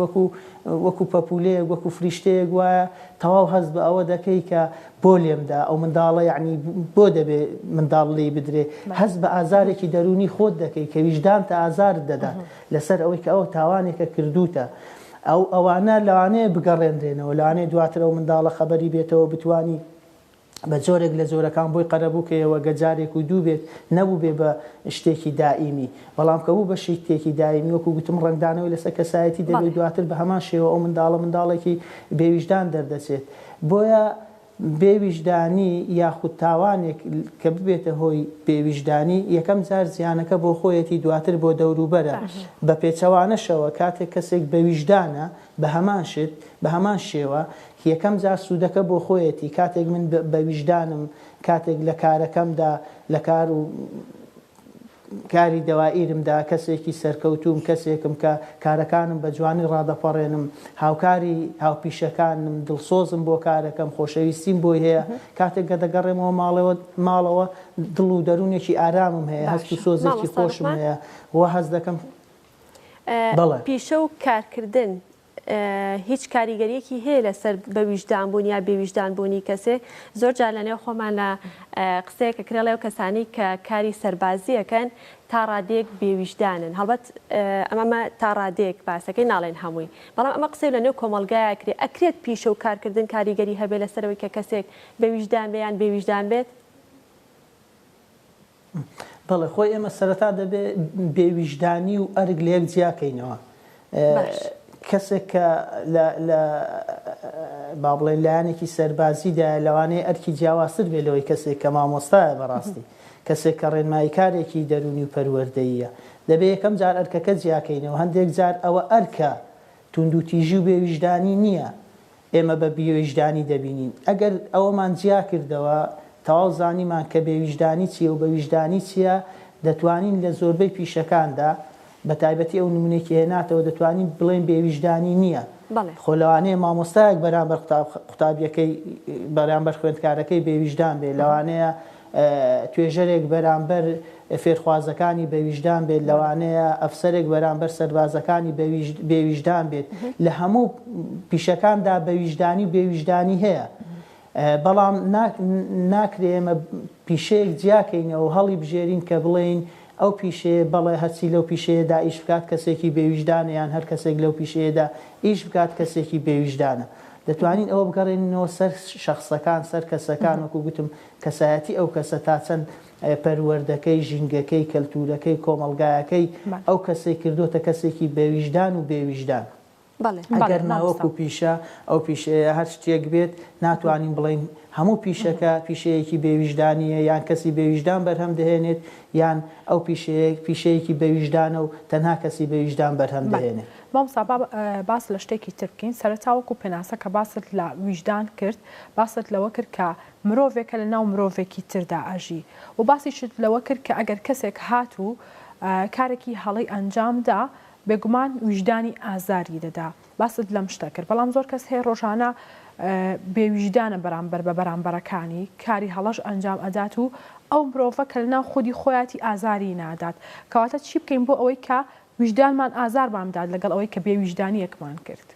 وەکو پەپولەیەک وەکو فریشتەیەک وایە تەواو هەست بە ئەوە دەکەی کە بۆ لێمدا ئەو منداڵە یعنی بۆ دەبێت منداڵ لێ بدرێ هەست بە ئازارێکی دەرونی خۆت دەکەی کە ویژدان تا ئازارت دەدات لەسەر ئەوەی کە ئەوە تاوانێکە کردوتە ئەوانە لەوانەیە بگەڕێنرێنەوە لەوانەیە دواتر ئەو منداڵە خەبەری بێتەوە بتوانی بە جۆرێک لە جۆرەکان بۆی قەرەبووکەوە گەجارێک و دوو بێت نەبوو بێ بە شتێکی دائیمی بەڵام کە بوو بە شتێکی دائیمی وەکو گوتم ڕنگدانەوەی لەسەر کەسایەتی دەبێت دواتر بە هەمان شێوە ئەو منداڵێکی بێویژدان دەردەچێت بۆیە بێویژدانی یاخود تاوانێک کە ببێتە هۆی بێویژدانی یەکەم جار زیانەکە بۆ خۆیەتی دواتر بۆ دەوروبەرە بە پێچەوانەشەوە کاتێک کەسێک بەویژدانە بە هەمان شت بە هەمان شێوە یەکەم جار سوودەکە بۆ خۆیەتی کاتێک من بەویژدانم کاتێک لە کارەکەمدا لە کار و کاری دەوائیرمدا کەسێکی سەرکەوتوم کەسێکم کە کارەکانم بە جوانی ڕادەپەڕێنم هاوکاری هاوپیشەکانم دڵسۆزم بۆ کارەکەم خۆشەویستیم بۆی هەیە کاتێک کە دەگەڕێمەوە ماڵەوە دڵ و دەروونێکی ئارامم هەیە هەست و سۆزێکی خۆشم هەیە وە هەز دەکەم پیشە و کارکردن هیچ کاریگەریەکی هەیە لەسەر بەویژدانبوون یا بێویژدانبوونی کەسێ زۆر جار لەنێو خۆمان لە قسەیەکە کرێ لەو کەسانی کە کاری سەربازیەکەن تا ڕادێک بێویژدانن هەڵبەت ئەمەمە تا ڕادێک باسەکەی ناڵێن هەمووی بەڵام ئەمە قسەی لەنێو کۆمەلگایە کرێ ئەکرێت پیشە و کارکردن کاریگەری هەبێ لەسەرەوەی کە کەسێک بەویژدان بێ یان بێویژدان بێت بەڵێ خۆی ئێمە سەرەتا دەبێت بێویژدانی و ئەرگ لە یەک جیاکەینەوە کەسێک کە لە با بڵێن لایەنێکی سەربازیدا لەوانەیە ئەرکی جیاوازتر بێت لەوەی کەسێک کە مامۆستایە بەڕاستی کەسێک کە ڕێنمایی کارێکی دەرونی و پەروەردەییە دەبێت یەکەم جار ئەرکەکە جیاکەینەوە هەندێک جار ئەوە ئەرکە تونند و تیژی و بێویژدانی نییە ئێمە بە بێویژدانی دەبینین ئەگەر ئەوەمان جیا کردەوە تەواو زانیمان کە بێویژدانی چییە و بەویژدانی چییە دەتوانین لە زۆربەی پیشەکاندا بە تایبەتی ئەو نمونێکی هێناتەوە دەتوانین بڵێن بێویژدانی نییە خۆلەوانەیە مامۆستایەک بەرامبەر قوتابیەکەی بەرامبەر خوێندکارەکەی بێویژدان بێت لەوانەیە توێژەرێک بەرامبەر فێرخوازەکانی بێویژدان بێت لەوانەیە ئەفسەرێک بەرامبەر سەربازەکانی بێویژدان بێت لە هەموو پیشەکاندا بەویژدانی بێویژدانی هەیە بەڵام ناکرێ ئێمە پیشەیەک جیاکەینەوە و هەڵی بژێرین کە بڵێین ئەو پیشەیە بەڵێ هەرچی لەو پیشەیەدا ئیش بکات کەسێکی بێویژدانە یان هەر کەسێک لەو پیشەیەدا ئیش بکات کەسێکی بێویژدانە دەتوانین ئەوە بگەڕێنەوە سەر شەخصەکان سەر کەسەکان وەکو گوتم کەسایەتی ئەو کەسە تا چەند پەروەردەکەی ژینگەکەی کەلتورەکەی کۆمەلگایەکەی ئەو کەسێک کردوتە کەسێکی بێویژدان و بێویژدان ئەگەر ناوەکو پیشە ئەو پیشەیە هەر شتێک بێت ناتوانین بڵین هەموو پیشەکە پیشەیەکی بێویژدانیە یان کەسی بێویژدان بەرهەم دەهێنێت یان ئەو پیشەیەکی بێویژدانە و تەنها کەسی بێویژدان بەرهەم دەهێنێت مامۆستا باس لە شتێکی تر بکەین سەرەتاوەکو پێناسە کە باست لە ویژدان کرد باست لەوە کرد کە مرۆڤێکە لە ناو مرۆڤێکی تردا ئاژی و باسیشت لەوە کرد کە ئەگەر کەسێک هات و کارێکی هەڵی ئەنجامدا بێگومان ویژدانی ئازاری دەدا باست لەم شتە کرد بەڵام زۆر کەس هەیە ڕۆژانە بێویژدانە بەرامبەر بە بەرامبەرەکانی کاری هەڵەش ئەنجام ئەدات و ئەو مرۆڤە کە لەناو خودی خۆیاتی ئازاری نادات کەواتە چی بکەین بۆ ئەوەی کە ویژدانمان ئازارمان لەگەڵ ئەوەی کە بێویژدانیەکمان کرد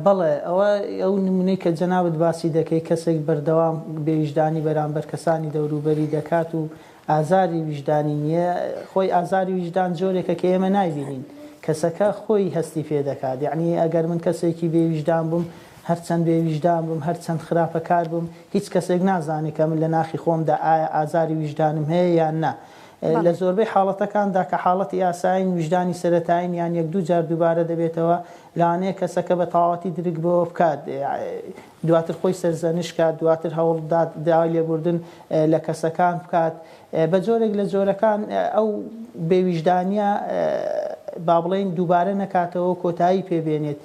بەڵێ ئەوە ئەو نمونەی کە جەنابەت باسی دەکەی کەسێک بەردەوام بێویژدانی بەرامبەر کەسانی دەوروبەری دەکات و ئازاری ویژدانی نییە خۆی ئازاری ویژدان جۆرێکە کە ئێمە نایبینین کەسەکە خۆی هەستی پێ دەکات یعنی ئەگەر من کەسێکی بێویژدان بووم هەرچەند بێویژدان بووم هەرچەند خراپەکار بووم هیچ کەسێک نازانێت کە من لە ناخی خۆمدا ئایا ئازاری ویژدانم هەیە یان نا لە زۆربەی حاڵەتەکاندا کە حاڵەتی یاساین ویژدانی سەرەتایین یان یەک دوو جار دووبارە دەبێتەوە لەوانەیە کەسەکە بە تەواوەتی درک بەوە بکات دواتر خۆی سەرزەنش کات دواتر هەوڵدات داوای لێبوردن لە کەسەکان بکات بە جۆرێک لە جۆرەکان ئەو بێویژدانیە با بڵێن دووبارە نەکاتەوە کۆتایی پێبێنێت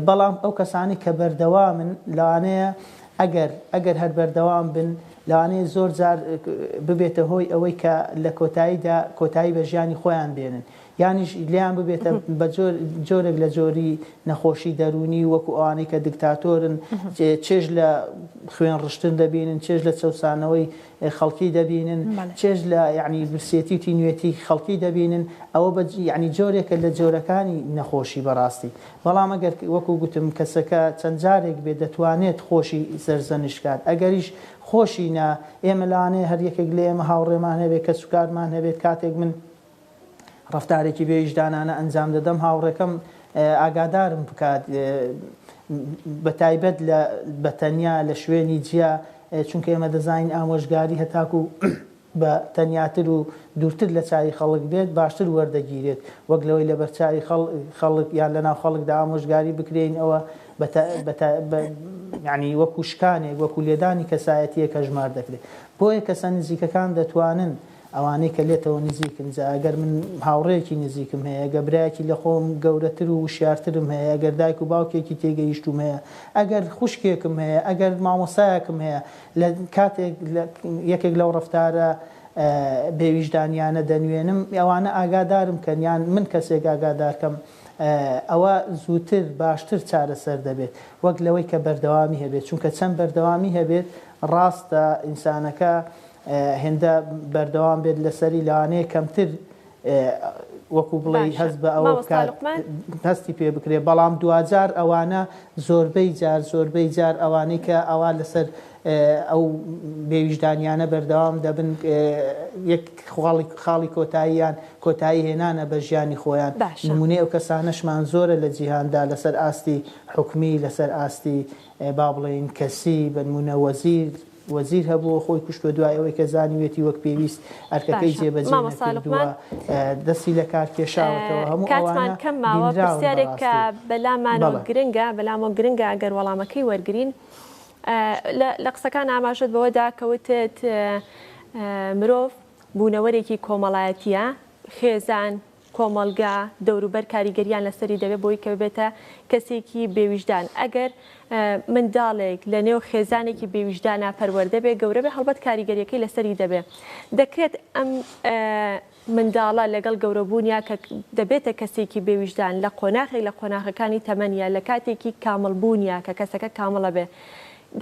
بەڵام ئەو کەسانی کە بەردەوامن لەوانەیە ئەگەر هەر بەردەوام بن لەوانەیە زۆر جار ببێتە هۆی ئەوەی کە لە کۆتاییدا کۆتایی بە ژیانی خۆیان بێنن یانیش لیان ببێتە بە جۆرێک لە جۆری نەخۆشی دەرونی وەکو ئەوانەی کە دیکتاتۆرن چێژ لە خوێن ڕشتن دەبینن چێژ لە چەسانەوەی خەڵکی دەبینن چێژ لە یعنی برسێتی و تینوێتی خەڵکی دەبینن ئەوە یعنی جۆرێکە لە جۆرەکانی نەخۆشی بەڕاستی بەڵام ئەگەر وەکو گوتم کەسەکە چەند جارێک بێ دەتوانێت خۆشی سەرزەنشکات ئەگەریش خۆشی نا ئێمە لەوانەیە هەر یەکێک لە ئێمە هاوڕێمان هەبێت کە سوکارمان هەبێت کاتێک من ڕفتارێکی بێویژدانانە ئەنجام دەدەم هاوڕێکەم ئاگادارم بکات بەتایبەت بە تەنیا لە شوێنی جیا چونکە ئێمە دەزانین ئامۆژگاری هەتاکو بە تەنیاتر و دوورتر لە چای خەڵک بێت باشتر وەردەگیرێت وەک لەوەی لە بەرچاوی خەڵک یان لەناو خەڵکدا ئامۆژگاری بکرێن ئەوە یعنی وەکو شکانێک وەکو لێدانی کەسایەتیە کە ژمار دەکرێت بۆیە کەسە نزیکەکان دەتوانن ئەوانەی کە لێتەوە نزیکن ئەگەر من هاوڕێکی نزیکم هەیە گەبرایەکی لە خۆم گەورەتر و وشیارترم هەیە ئەگەر دایک و باوکێکی تێگەیشتوم هەیە ئەگەر خوشکێکم هەیە ئەگەر مامۆسایەکم هەیە لە کاتێک یەکێک لەو ڕەفتارە بێویژدانیانە دەنوێنم ئەوانە ئاگادارم کەن یان من کەسێک ئاگادارکەم ئەوە زووتر باشتر چارەسەر دەبێت وەک لەوەی کە بەردەوامی هەبێت چونکە چەند بەردەوامی هەبێت ڕاستە ئینسانەکە هێندە بەردەوام بێت لەسەری لەوانەیە کەمتر وەکو بڵێ هەست بە ئەوە هەستی پێ بکرێت بەڵام دوجار ئەوانە زۆربەی جار ئەوانەی کە ئەوە لەسەر ئەو بێویژدانیانە بەردەوام دەبن یەک خاڵی کۆتاییان کۆتایی هێنانە بە ژیانی خۆیان نمونەی ئەو کەسانەشمان زۆرە لە جیهاندا لەسەر ئاستی حکومی لەسەر ئاستی با بڵێن کەسی بە نمونە وەزیر هەبوو خۆی کوشتووە دوای ئەوەی کە زانیوێتی وەک پێویست ئەرکەکەی جێبەجێ نەکردووە دەستی لە کار کێشاوەتەوە هەموو کاتمان کەمماوە پرسیارێک کە بەلامانەوە گرنگە ئەگەر وەڵامەکەی وەرگرین لە قسەکان ئاماژت بەوەدا کەوتت مرۆڤ بوونەوەرێکی کۆمەڵایەتیە خێزان کۆمەلگا دەوروبەر کاریگەریان لەسەری دەبێت بۆی کە ببێتە کەسێکی بێویژدان ئەگەر منداڵێک لە نێو خێزانێکی بێویژدانە پەروەردە بێ گەورە بێ هەڵبەت کاریگەریەکەی لەسەری دەبێت دەکرێت ئەم منداڵە لەگەڵ گەورەبوونیا کە دەبێتە کەسێکی بێویژدان لە قۆناغی لە قۆناغەکانی تەمەنیە لە کاتێکی کامەڵبوونیا کە کەسەکە کامەڵە بێ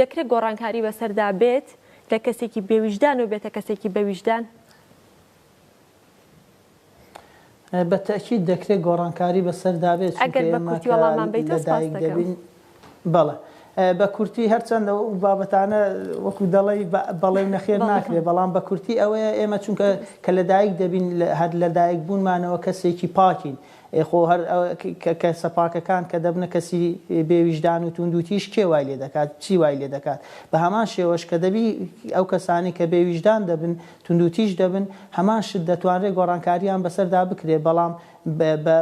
دەکرێت گۆڕانکاری بەسەردا بێت لە کەسێکی بێویژدان و بێتە کەسێکی بەویژدان بە تەکید دەکرێت گۆڕانکاری بەسەردا بێت ئەگەر بە کورتی وەڵامان بیتە سپاس دەکەم بەڵێ بە کورتی هەرچەندە و بابەتانە وەکو دەڵی بەڵێ نەخێر ناکرێت بەڵام بە کورتی ئەوەیە ئێمە چونکە کە لەدایک دەبین هەر لەدایک بوونمانەوە کەسێکی پاکین خۆ هەر کە سەپاکەکان کە دەبنە کەسی بێویژدان و توندوتیش کێ وای لێ دەکات چی وای لێ دەکات بە هەمان شێوەش کە دەبی ئەو کەسانی کە بێویژدان دەبن توندوتیش دەبن هەمان شت دەتوانرێت گۆڕانکاریان بەسەردا بکرێت بەڵام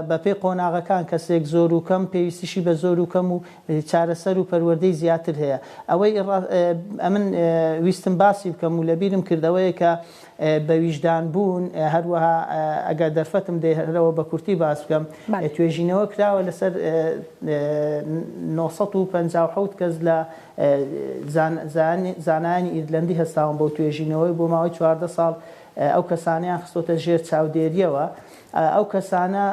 بە پێی قۆناغەکان کەسێک زۆر و کەم پێویستیشی بە زۆر و کەم و چارەسەر و پەروەردەی زیاتر هەیە ئەوەی ئەمن ویستم باسی بکەم و لەبیرم کردەوەیە کە بەویژدان بوون هەروەها ئەگەر دەرفەتم دێرەوە بە کورتی باس بکەم توێژینەوە کراوە لەسەر 957 کەس لە زانانی ئیرلندی هەستاون بۆ توێژینەوەی بۆ ماوەی 14 ساڵ ئەو کەسانیان خستۆتە ژێر چاودێریەوە ئەو کەسانە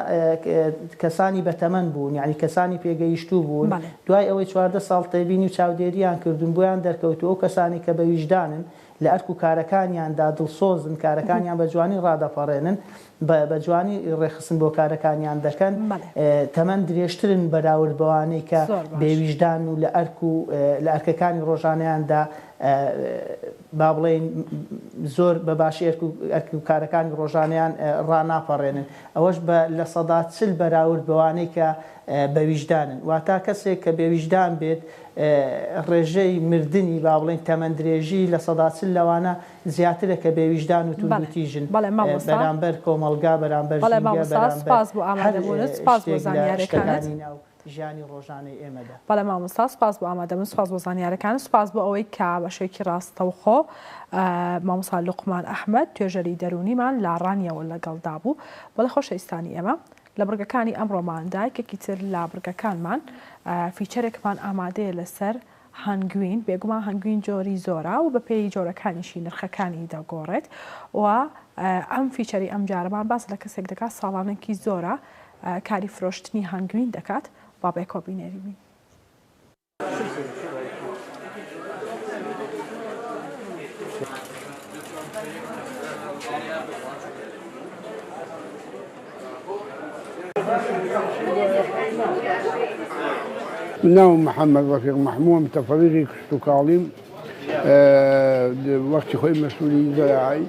کەسانی بەتەمەن بوون یعنی کەسانی پێگەیشتوو بوون دوای ئەوەی 14 ساڵ تێبینی و چاودێریان کردون بۆیان دەرکەوتو ئەو کەسانی کە بەویژدانن لە ئەرک و کارەکانیاندا دڵسۆزن کارەکانیان بە جوانی ڕادەپەڕێنن بە جوانی ڕێخستن بۆ کارەکانیان دەکەن تەمەەن درێژترن بەراورد بەوانەی کە بێویژدان و لە ئەرک و لە ئەرکەکانی ڕۆژانەیاندا با بڵێن زۆر بە باشی ئەرک و کارەکانی ڕۆژانیان ڕناپەڕێنن ئەوەش لە سەدا 40 بەراورد بەوانەی کە بەویژدانن واتە کەسێک کە بێویژدان بێت ڕێژەی مردنی با بڵێن تەمەەن درێژی لە سەدا 40 لەوانە زیاترە کە بێویژدان و توندوتیژن بەرامبەر کۆمەلگا بەرامبەر ژیانی ڕۆژانەی ئێمەدا بەڵێ مامۆستا سپاس بۆ ئامادەبوون سپاس بۆ زانیارەکان سپاس بۆ ئەوەی کە بەشێکی ڕاستەوخۆ مامۆستا لوقمان ئەحمەد توێژەری دەرونیمان لاڕانیەوە لەگەڵدا بوو بەڵێ خۆشەویستانی ئێمە لە بڕگەکانی ئەمڕۆماندا یەکێکی تر لا بڕگەکانمان فیچەرێکمان ئامادەیە لەسەر هەنگوین بێگومان هەنگوین جۆری زۆرە و بە پێی جۆرەکانیشی نرخەکانی دەگۆڕێت و ئەم فیچەری ئەم جارەمان باس لە کەسێک دەکات ساڵانێکی زۆرە کاری فرۆشتنی هەنگوین دەکات بابێک کۆبینێری بین. ناو محمد رفيق محمود متفرغي كشتو كاظم وقت خوي مسؤولي زراعي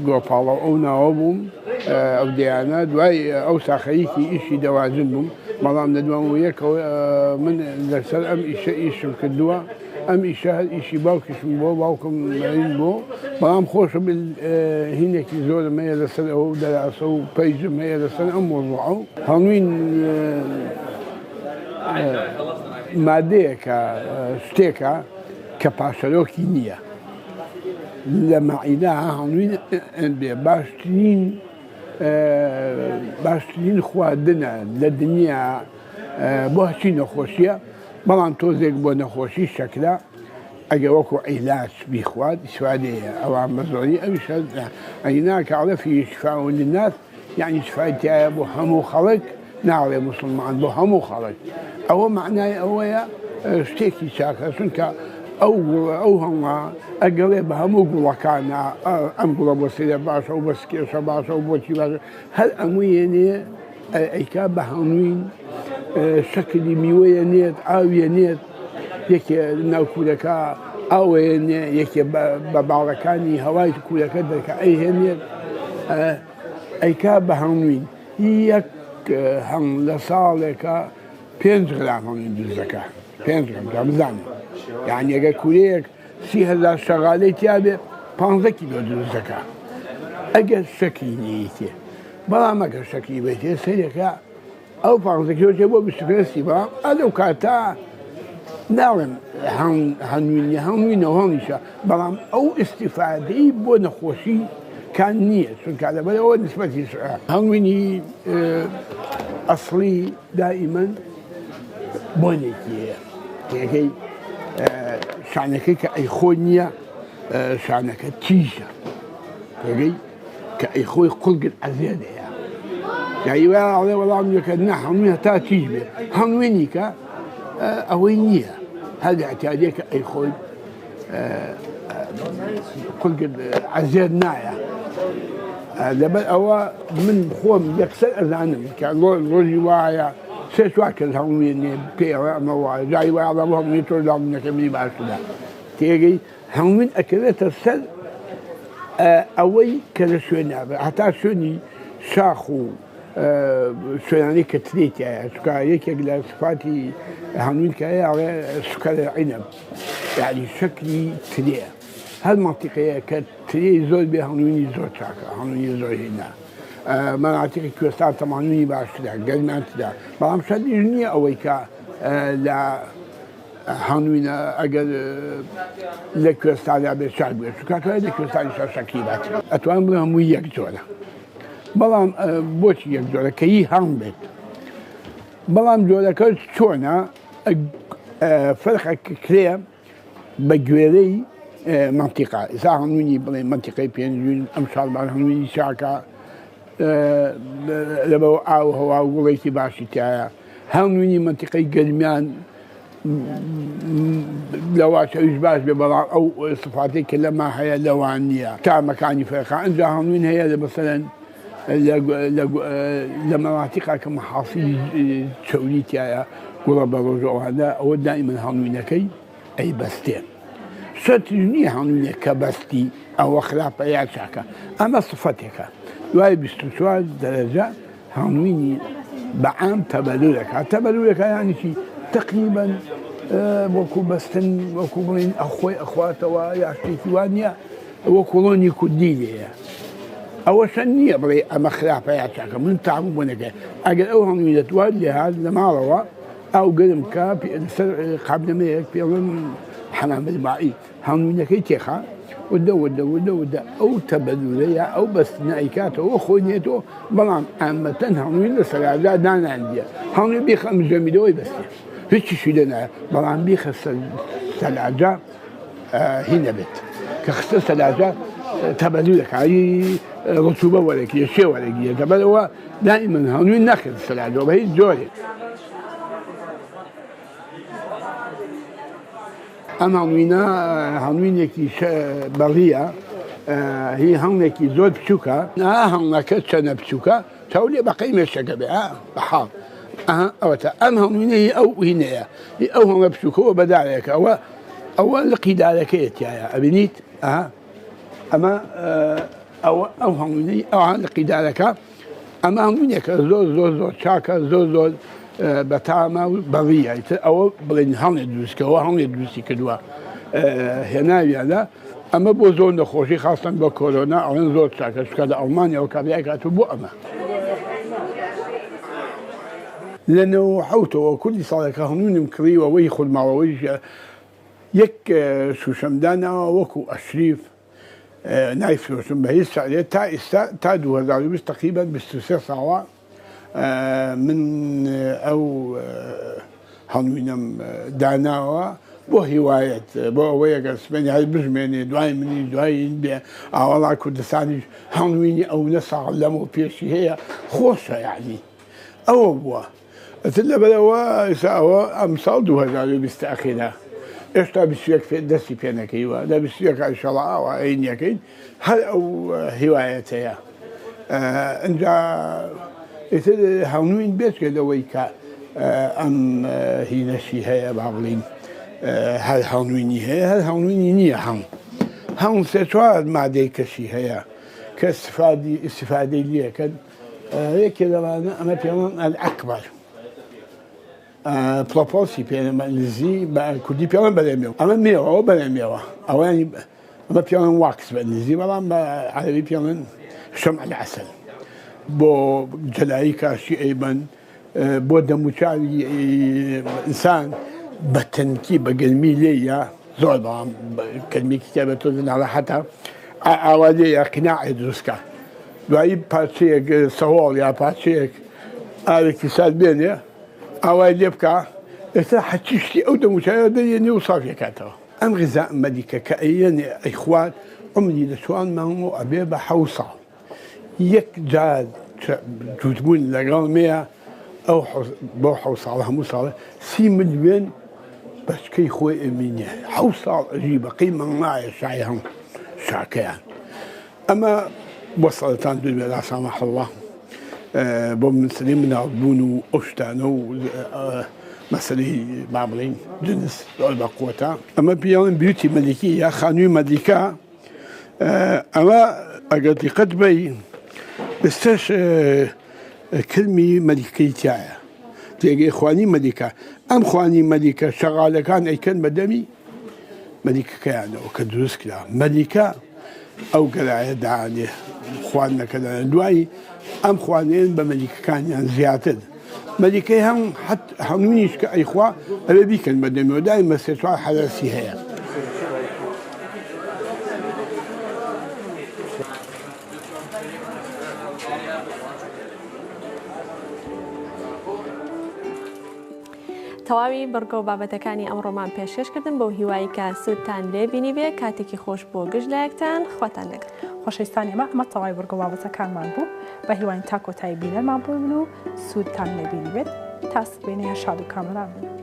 قوبالا او ناوبهم او ديانا دواي او ساخيكي اشي دوازنهم بەڵام لە دوامەوەیەکەوە من لەسەر ئەم ئیشم کردووە ئەم ئیشە هەر ئیشی باوکیشم بۆ باوکم مەین بۆ بەڵام خۆشم هینێکی زۆرم هەیە لەسەر ئەوە و دەراسە و پەیجم هەیە لەسەر ئەم مۆزوعە و هەڵموین مادەیەکە شتێکە کە پاشەرۆکی نییە لە مەعیدا هەڵموین بێ باشترین خواردنە لە دنیا بۆ هەچی نەخۆشیە بەڵام تۆزێک بۆ نەخۆشی شەکرا ئەگە وەکو عیلاج بیخوات سوادەیە ئەوان بە زۆری ئەویش ئەیناکە ئەڵە فی شفاء للناس یعنی شفایتایە بۆ هەموو خەڵک ناڵێ موسڵمان بۆ هەموو خەڵک ئەوە معنای ئەوەیە شتێکی چاکە چونکە ئەو هەڵا ئەگەڵێ بە هەموو گوڵەکانە ئەم گوڵە بۆ سێرە باشە و بە سکێشە باشە و بۆچی باشە هەر ئەموو یێنێ ئەیکا بە هەمووین شەکلی میوەیە نێت ئاویە نێت یەکێ ناو کوورەکە ئاوێنێ یەکێ بە باڵەکانی هەوای کوورەکە دەرکە ئەیهێنێت ئەیکا بە هەمووین یەک هەم لە ساڵێکە 5 غرام هەمووین دروستەکە 5 غرام بزانێت یعنی ئەگە کوورەیەک 30,000 شەغالەی تیا بێ 15 کیلۆ دروستەکە ئەگەر شەکی نیەتێ بەڵام ئەگەر شەکی بێتێ سەرێکە ئەو 15 کیلۆ بۆ 25 بەڵام ئەلەو کاتە ناڵێم هەمووینەوە هەڵیشە بەڵام ئەو ئیستیفادەی بۆ نەخۆشی کان نییە چونکە لەبەرەوە نسبەتی هەمووینی ئەسڵی دائیمەن بۆنێکیە تێگەی شانەکەی کە ئەی خۆی نییە شانەکە تیژە تێگەی کە ئەی خۆی قوڵگت ئەزێدەیە یاوێ وەڵام یەکە نە هەمووی هەتا تیژ بێ هەمووینی کە ئەوەی نییە هەر ئەتیادێکە ئەی خۆی قوڵگت ئەزێد نایە لەبەر ئەوە من خۆم یەکسەر ئەزانم کە ڕۆژی وایە سێ چوار کەس هەمووێنێ پێوە ئەمە وایە جای وایە بە هەمووی تۆ لاڵونەکە منی باشدا تێگەی هەمووین ئەکەوێتە سەر ئەوەی کە لە شوێنە هەتا شوێنی شاخ و شوێنانی کە ترێتایە چکە یەکێک لە سفاتی هەمووین کە ئەڵێ سوکەرە عینەب یعنی شەکلی ترێ هەر مەنتیقەیە کە ترێی زۆر بێ هەمووینی زۆر چاکە هەمووینی زۆر هێنا مەناتیقی کوێستان تەمانوی باشترە گەرمیان تدا بەڵام شەدیش نییە ئەوەی کە لە هەمووینە ئەگەر لە کوێستانیا بێ چاک بێت چکاتوای لە کوێستانی شەکی بات ئەتوان بڵێ هەمووی یەک جۆرە بەڵام بۆچی یەک جۆرە کە هی هەم بێت بەڵام جۆرەکە چۆنە فەرقێک کرێ بە گوێرەی منتیقا ئێستا هەمووینی بڵێ منتیقەی پێنجوین ئەم شاڵبان هەمووینی چاکە لەبەوە ئاو هەوا و گوڵێکی باشی تایە هەمووینی منتیقەی گەرمیان لەواشەویش باش بێ بەڵام ئەو سفاتێک کە لەما هەیە لەوان نییە تامەکانی فێقا ئەنجا هەمووین هەیە لە مەسەرەن لە مەناتیقا کە مەحاسی چەوری تایە گوڵە بە ڕۆژەواندا ئەوە دائیمەن هەمووینەکەی ئەی بەستێن شەرتیش نییە هەمووینێک کە بەستی ئەوە خراپە یا چاکە ئەمە سفەتێکە دوای 24 دەرەجە هەمووینی بەعام تەبەلورەکە تەبەلورەکە یانیچی تقریبا وەکو بەستن وەکو بڵین ئەخۆی ئەخواتەوە یا شتێکی وان نییە ئەوە کۆڵۆنی کوردی لێیە ئەوەشە نییە بڵێ ئەمە خراپە یا چاکە من تاام بۆنەکە ئەگەر ئەو هەمووی دەتوان لێهات لە ماڵەوە ئەو گەرم کە سەر قابلمەیەک پێڵم حەنامل مائی هەمووینەکەی تێخا ودا ئەو تەبەلورەیە ئەو بەستنە ئەیکاتەوە خۆی نێتەوە بەڵام ئەمەتەن هەمووی لە سەراجا داناندیە هەمووی بیخە مزەمیدەوەی بەستێ هیچی شوی نایە بەڵام بیخە سەلاجا هی نەبێت کە خستە سەلاجا تەبەلورەکاری ڕسوبە وەرەگیە شێ وەرەگیە دەبەرەوە دائیمەن هەمووی نەکرد سەلاجا بە هیچ جۆرێک ئەم هەمووینە هەمووینێکی بەڵیە هی هەڵێکی زۆر بچووکە هەڵەکە چەنە بچووکە چاو لێ بەقەی مێشەکە بێ بەحاڵ ئەوەتە ئەم هەمووینەی ئەو هینەیە ئەو هەڵە بچووکەوە بەدارێکە ئەوە لە قیدارەکەیەتیایە ئەبینیت ئەمە ئەو هەمووینەی ئەوان لە قیدارەکە ئەمە هەمووینێکە زۆر چاکە زۆر بەتامە و بەڕیایتر ئەوە بڵێن هەڵێ دروستکەەوە هەڵێ دروستی کردووە هێناویانە ئەمە بۆ زۆر نەخۆشی خاستن بە کۆرۆنا ئەوەن زۆر چاکە چکە لە ئەڵمانیەوە کابرای کاتو بۆ ئەمە لەنەوە حوتەوە کوردی ساڵێکە هەموونم کڕیوە وەی خودماوەوەی یەک شوشەمدانەوە وەکو ئەشریف نایفرۆشم بە هیچ ساڵێت تا ئێستا تا 2020 تقریبا 23 ساڵە من ئەو هەڵوینەم داناوە بۆ هیوایەت بۆ ئەوەی ئەگەر سبێنی هەر بژمێنێ دوای منی دوای بێ ئاوەڵا کوردستانیش هەڵوینی ئەو نە ساڵ لەمە پێشی هەیە خۆشە یعنی ئەوە بووە ئەتر لەبەرەوە ئێستا ئەم ساڵ 2020 ئەخیرا ئێستا 21 دەستی پێ نەکەیوە لە 21 ئینشاڵڵا ئەوە عینیەکەین هەر ئەو هیوایەت هەیە ئەنجا ئێتر هەڵوین بێتکردەوەی کە ئەم هینەشی هەیە با بڵین هەر هەڵوینی هەیە هەر هەڵوینی نییە هەڵ سێ چوار مادەی کەشی هەیە کە استفادەی لەکەن یەکێ لەوانە ئەمە پێڵەن ئەکبەر پڵۆپۆسی پێێنەمە نزی بە کوردی پێڵەن بەلێمێەوە ئەمە مێوەوە بەلێمێەوە ئەوانی ئەمە پێڵەن واکس بە نزی بەڵام بە عەرەبی پێڵەن شەمع العەسەل بۆ جەلایی کاشی ئەیبەن بۆ دەموچاوی ئینسان بە تەنکی بە گەرمی لێیە زۆر بەڵام کەلمێکی تیا بە تۆ ناڵە حتا ئاوا لێیە قیناعی دروستکە دوایی پارچەیەک سەواڵ یا پارچەیەک ئاوێکی سات بێنێ ئاوای لێ بکە ئێستا حەچیشتی ئەو دەموچاوە دەیێنێ و سافیەکاتەوە ئەم غیزا مەدیکە کە ئەیێنێ ئەیخوات عمری لە چوان مانگ و ئەبێ بە 7 ساڵ یەک جار جوتبوون لەگەڵ مەیە ئەو بۆ 7 ساڵ هەموو ساڵە 30 ملیۆن بەچکەی خۆی ئەمینێ 7 ساڵ ئەژی بەقەی مەنگایە شای هەم شاکەیان ئەمە بۆ سەڵەتان دوێ لا سامح الله بۆ مسلەی مناڵبوون و ئەو شتانە و مەسەلەی با بڵین جنس زۆر بە قووەتە ئەمە پێڵێن بیوتی مەلیکی یا خانووی مەلیکە ئەمە ئەگەر دیقەت بەی ئێستاش کلمی مەلیکەی تایە تێگەی خوانی مەلیکە ئەم خوانی مەلیکە شەغالەکان ئەیکەن بە دەمی مەلیکەکەیانەوە کە دروست کرا مەلیکە ئەو گەلایە داانێ خواردنەکەدان دوایی ئەم خوانێن بە مەلیکەکانیان زیاتر مەلیکەی هەموویش کە ئەیخوا ئەوێ بیکەن بە دەمیەوە دای مەسێ چوار حەدەسی هەیە تەواوی بەرگە و بابەتەکانی ئەمڕۆمان پێشکەشکردن بەو هیوایی کە سوودتان لێبینی بێ کاتێکی خۆش بۆ گشت لایەکتان خواتان لەگەڵ خۆشەویستانی ئەمە تەواوی بەرگە و بابەتەکانمان بوو بە هیوایین تا کۆتایی بینەرمان بوون و سوودتان لێبینی بێت تا سبێنەیە شاد و کامەران بن.